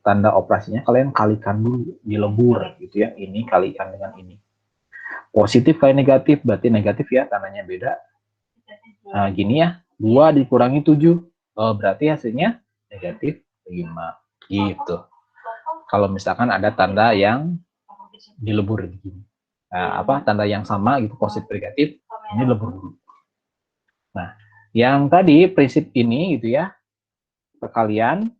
tanda operasinya kalian kalikan dulu, dilebur gitu ya. Ini kalikan dengan ini. Positif kali negatif, berarti negatif ya, tandanya beda. Nah, gini ya, 2 dikurangi 7. Oh, berarti hasilnya negatif 5. Gitu. Kalau misalkan ada tanda yang dilebur begini. Nah, tanda yang sama gitu, positif negatif, ini lebur dulu. Nah, yang tadi prinsip ini gitu ya, perkalian,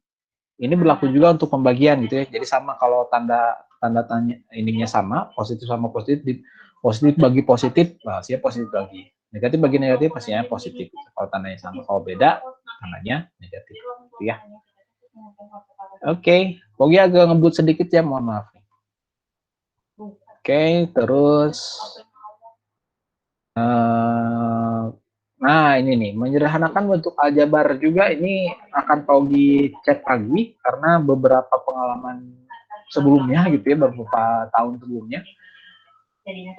ini berlaku juga untuk pembagian gitu ya. Jadi sama kalau tanda tanya ininya sama, positif sama positif, positif bagi positif, hasilnya positif bagi. Negatif bagi negatif, hasilnya positif. Kalau tandanya sama, kalau beda, tandanya negatif. Gitu ya. Oke, Pogi agak ngebut sedikit ya, mohon maaf. Oke, terus nah ini nih, menyederhanakan bentuk aljabar juga ini akan Pogi cek lagi karena beberapa pengalaman sebelumnya gitu ya, beberapa tahun sebelumnya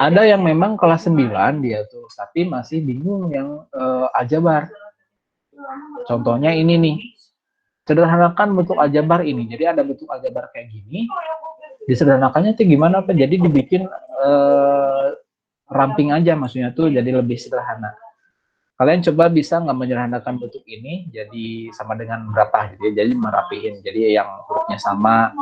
ada yang memang kelas 9 dia tuh, tapi masih bingung yang aljabar. Contohnya ini nih, sederhanakan bentuk aljabar ini. Jadi ada bentuk aljabar kayak gini, disederhanakannya tuh gimana Pak? Jadi dibikin ramping aja, maksudnya tuh jadi lebih sederhana. Kalian coba bisa nggak menyederhanakan bentuk ini jadi sama dengan berapa gitu ya, jadi merapihin, jadi yang hurufnya sama,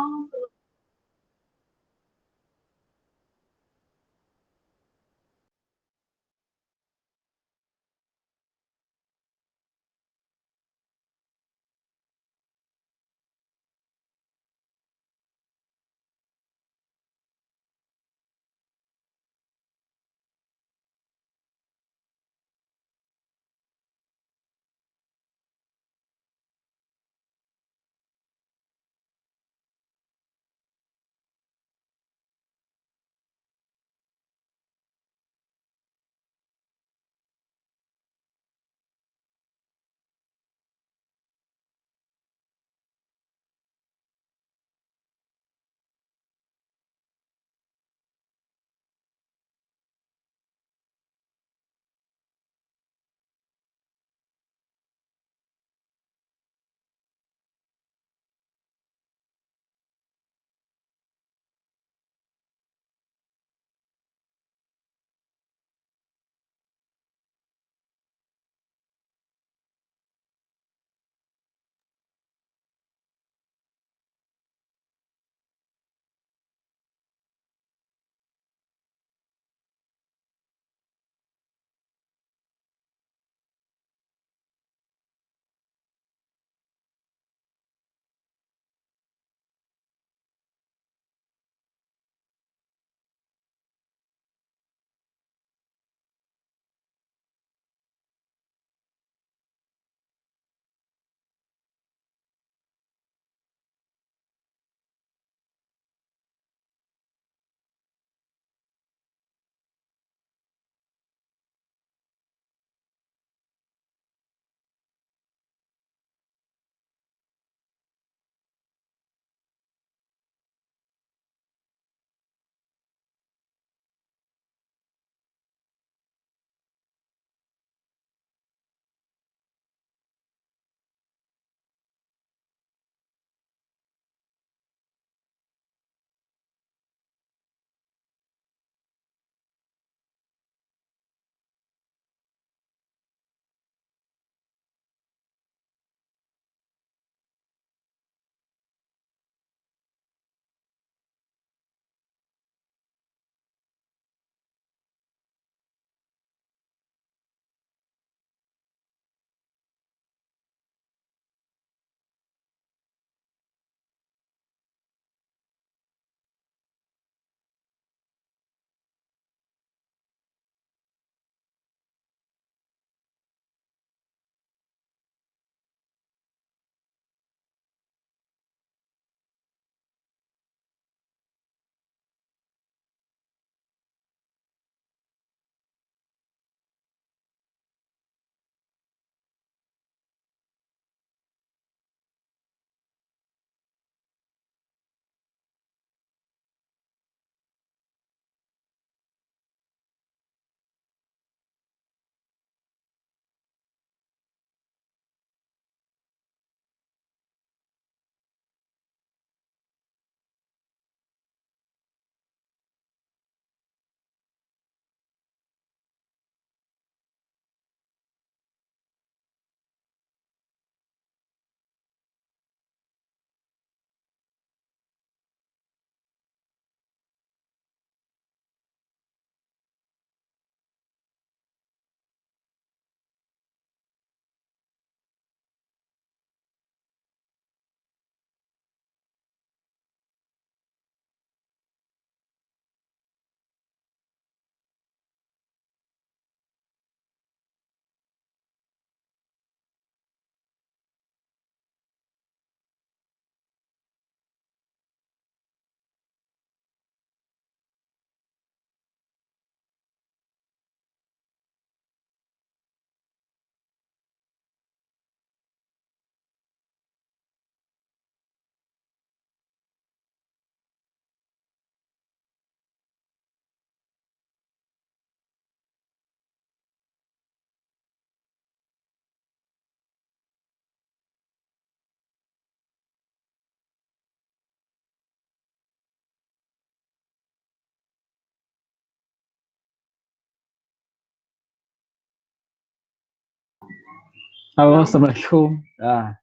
Halo, assalamualaikum. Nah,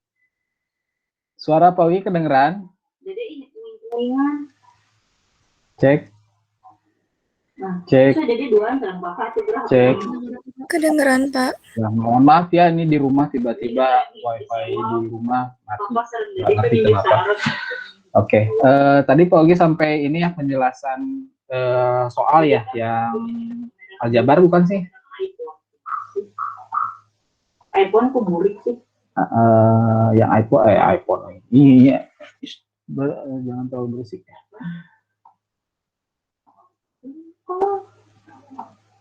suara Pak Wi kedengeran? Jadi ini kuing-kuingan. Cek, Nah, cek, bisa jadi duaan sareng Bapak tuh berapa? cek. Kedengeran, Pak. Ya, mohon maaf ya, ini di rumah tiba-tiba wifi di rumah mati. Bapak sering Nggak jadi ngerti kan kenapa. Oke, tadi Pak Ogi sampai ini ya penjelasan soal ya yang aljabar bukan sih? iPhone ku burik sih. Yang iPhone ini ya. Jangan terlalu berisik ya.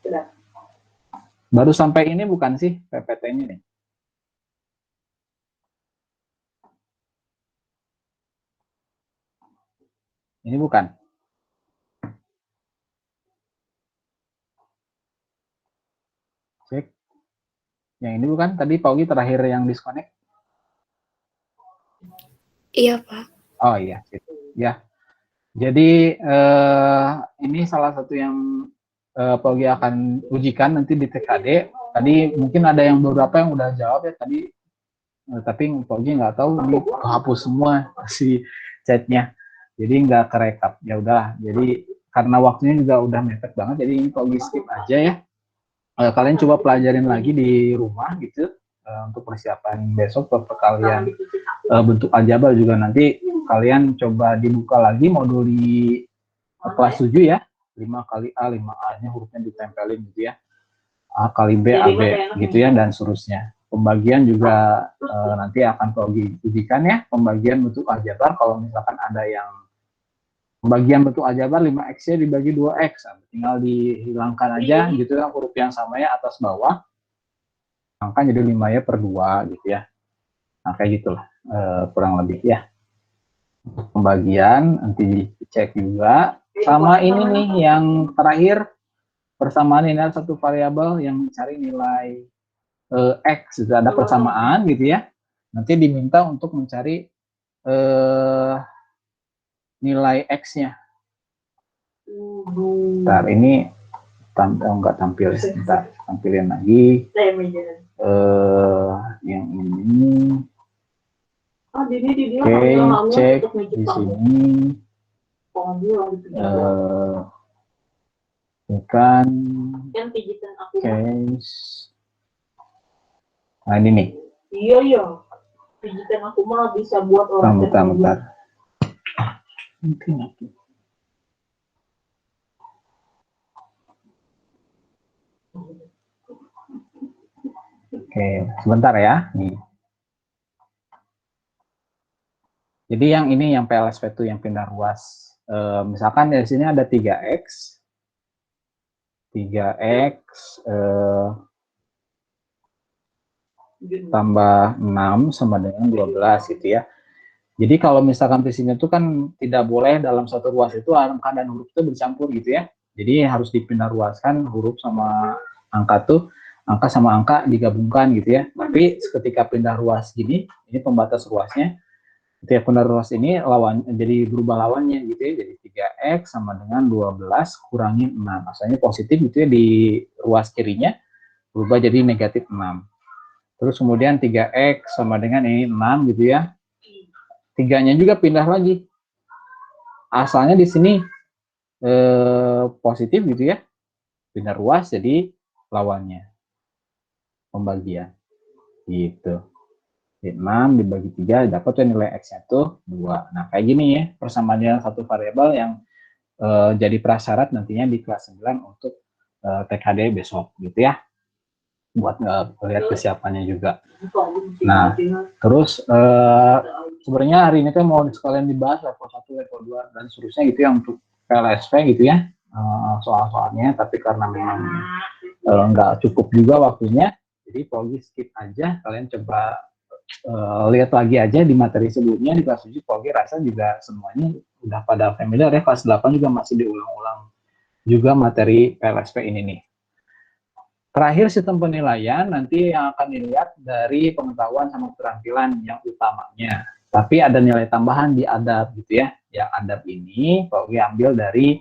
Sudah. Baru sampai ini bukan sih PPT ini nih? Ini bukan. Cek. Yang ini bukan. Tadi Pak Ogi terakhir yang disconnect. Iya, Pak. Oh iya, gitu. Ya. Jadi ini salah satu yang Pak Ogi akan ujikan nanti di TKD. Tadi mungkin ada yang beberapa yang udah jawab ya tadi, tapi Pak Ogi nggak tahu ini kehapus semua si chatnya. Jadi nggak kerekap. Ya udah. Jadi karena waktunya juga udah mepet banget, jadi ini Pak Ogi skip aja ya. Kalian coba pelajarin lagi di rumah gitu untuk persiapan besok waktu kalian bentuk aljabar juga nanti kalian coba dibuka lagi modul di kelas 7 ya. 5 kali A, 5A-nya hurufnya ditempelin gitu ya. A kali B, AB gitu ya dan seterusnya. Pembagian juga nanti akan ujikan ya, pembagian bentuk aljabar. Kalau misalkan ada yang pembagian bentuk aljabar 5x-nya dibagi 2x, tinggal dihilangkan aja gitu ya huruf yang sama ya atas bawah. Angka jadi 5 ya per 2 gitu ya. Nah kayak gitulah kurang lebih ya. Pembagian nanti dicek juga. Sama ini nih yang terakhir, persamaan ini ada satu variabel yang mencari nilai x, sudah ada persamaan gitu ya. Nanti diminta untuk mencari nilai x-nya. Bentar, ini nggak tampil, bentar, tampilin lagi. Yang ini. Oke, cek di sini. Bukan case. Nah ini nih. Iya. Pijitan aku mah bisa buat orang. Bentar. Oke, sebentar ya. Nih. Jadi yang ini yang PLSP itu yang pindah ruas. Misalkan dari sini ada 3x. 3x tambah 6 sama dengan 12 gitu ya. Jadi kalau misalkan di sini tuh kan tidak boleh dalam satu ruas itu angka dan huruf itu bercampur gitu ya. Jadi harus dipindah ruaskan huruf sama angka tuh, angka sama angka digabungkan gitu ya. Tapi ketika pindah ruas gini, ini pembatas ruasnya, ketika pindah ruas ini jadi berubah lawannya gitu ya. Jadi 3x sama dengan 12 kurangi 6. Asalnya positif gitu ya di ruas kirinya, berubah jadi negatif 6. Terus kemudian 3x sama dengan ini 6 gitu ya. 3-nya juga pindah lagi. Asalnya di sini positif gitu ya. Pindah ruas jadi lawannya. Pembagian. Gitu. 6 dibagi 3 dapat nilai x-nya tuh 2. Nah, kayak gini ya. Persamaannya satu variabel yang jadi prasyarat nantinya di kelas 9 untuk TKD besok gitu ya. Buat lihat kesiapannya juga. Nah, terus sebenarnya hari ini tuh mau sekalian dibahas level 1, level 2 dan seterusnya gitu ya untuk PLSP gitu ya soal-soalnya, tapi karena memang nggak cukup juga waktunya, jadi Pogi skip aja. Kalian coba lihat lagi aja di materi sebelumnya di kelas 7. Pogi rasa juga semuanya udah pada familiar ya. Kelas 8 juga masih diulang-ulang juga materi PLSP ini nih. Terakhir sistem penilaian nanti yang akan dilihat dari pengetahuan sama keterampilan yang utamanya. Tapi ada nilai tambahan di adab gitu ya. Yang adab ini Pak Ugi ambil dari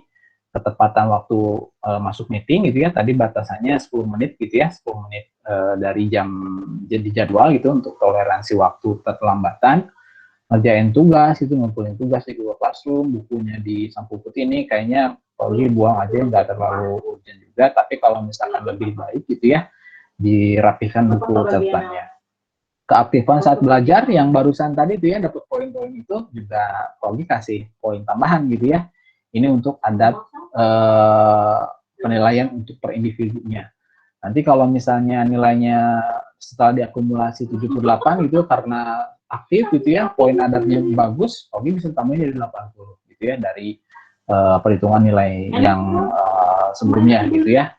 ketepatan waktu masuk meeting gitu ya. Tadi batasannya 10 menit gitu ya. 10 menit dari jam jadi jadwal gitu untuk toleransi waktu keterlambatan, ngerjain tugas itu, ngumpulin tugas di Google Classroom, bukunya di sampul putih ini kayaknya Paugi buang aja, nggak terlalu urgent juga, tapi kalau misalkan lebih baik gitu ya, dirapikan buku catatannya. Keaktifan saat belajar yang barusan tadi itu ya, dapat poin-poin itu juga Paugi kasih poin tambahan gitu ya. Ini untuk adat penilaian untuk per individunya. Nanti kalau misalnya nilainya setelah diakumulasi 78 gitu karena aktif gitu ya, poin adatnya bagus, Paugi bisa tambahin jadi 80 gitu ya dari perhitungan nilai yang sebelumnya gitu ya.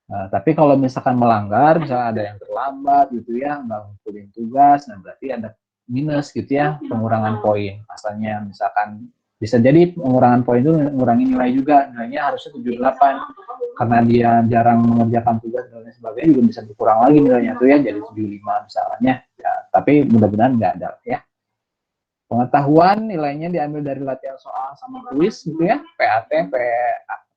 Tapi kalau misalkan melanggar, misalnya ada yang terlambat gitu ya, nggak ngumpulin tugas, nah berarti ada minus gitu ya, pengurangan poin. Asalnya misalkan bisa jadi pengurangan poin itu mengurangi nilai juga, nilainya harusnya 78. Karena dia jarang mengerjakan tugas dan lain sebagainya, juga bisa berkurang lagi nilainya tuh ya, jadi 75 misalnya. Ya, tapi mudah-mudahan nggak ada ya. Pengetahuan nilainya diambil dari latihan soal sama kuis gitu ya, PAT,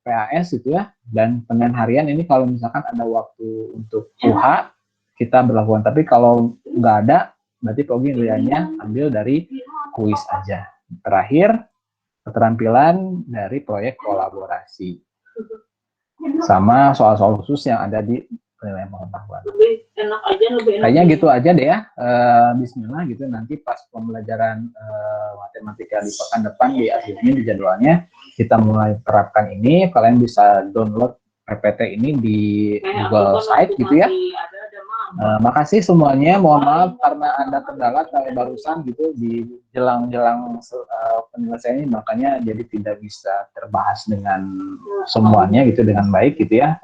PAS gitu ya, dan penilaian harian ini kalau misalkan ada waktu untuk UH kita berlakukan, tapi kalau nggak ada berarti Paugi nilainya ambil dari kuis aja. Terakhir, keterampilan dari proyek kolaborasi sama soal-soal khusus yang ada di penilaian pengetahuan. Kayaknya gitu aja deh ya. Bismillah gitu, nanti pas pembelajaran matematika di pekan depan di akhirnya di jadwalnya kita mulai terapkan ini. Kalian bisa download PPT ini di Google Site gitu ya. Makasih semuanya, mohon maaf karena ada kendala kayak barusan gitu di jelang-jelang penyelesaian ini, makanya jadi tidak bisa terbahas dengan semuanya gitu dengan baik gitu ya.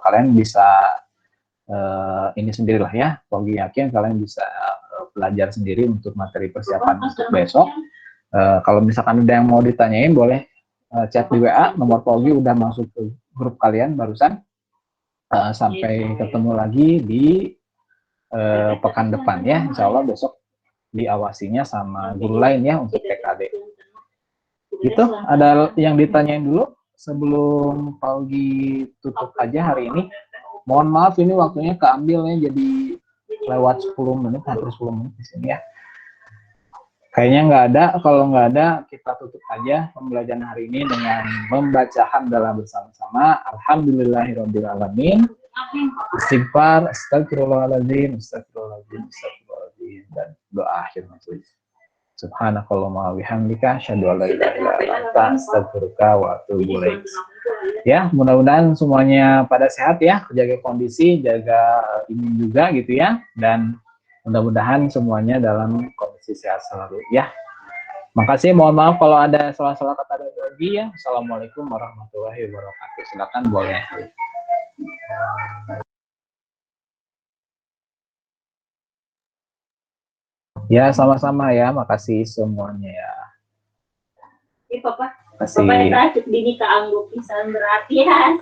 Kalian bisa ini sendirilah ya, Paugi yakin kalian bisa belajar sendiri untuk materi persiapan untuk besok. Kalau misalkan ada yang mau ditanyain boleh chat di WA, nomor Paugi udah masuk ke grup kalian barusan. Sampai ketemu lagi di pekan depan ya, insya Allah besok diawasinya sama guru lain ya untuk TKD. Gitu, ada yang ditanyain dulu sebelum Paugi tutup aja hari ini. Mohon maaf ini waktunya keambil ya, jadi lewat 10 menit, hampir 10 menit di sini ya. Kayaknya nggak ada, kalau nggak ada kita tutup aja pembelajaran hari ini dengan membaca hamdalah bersama-sama. Alhamdulillahirrabbilalamin. Istighfar, astagfirullahaladzim, astagfirullahaladzim, astagfirullahaladzim, dan doa akhir majelis. Subhanakallahumma wabihamdika, asyhadu an la ilaha illa anta, astaghfiruka wa atubu ilaik. Ya, mudah-mudahan semuanya pada sehat ya, jaga kondisi, jaga imun juga gitu ya, dan mudah-mudahan semuanya dalam kondisi sehat selalu ya. Makasih, mohon maaf kalau ada salah-salah kata dari Paugi ya. Assalamualaikum warahmatullahi wabarakatuh. Silakan boleh. Ya, sama-sama ya. Makasih semuanya ya. Papa, Makasih. Papa dini keangguk pisan berarti ya.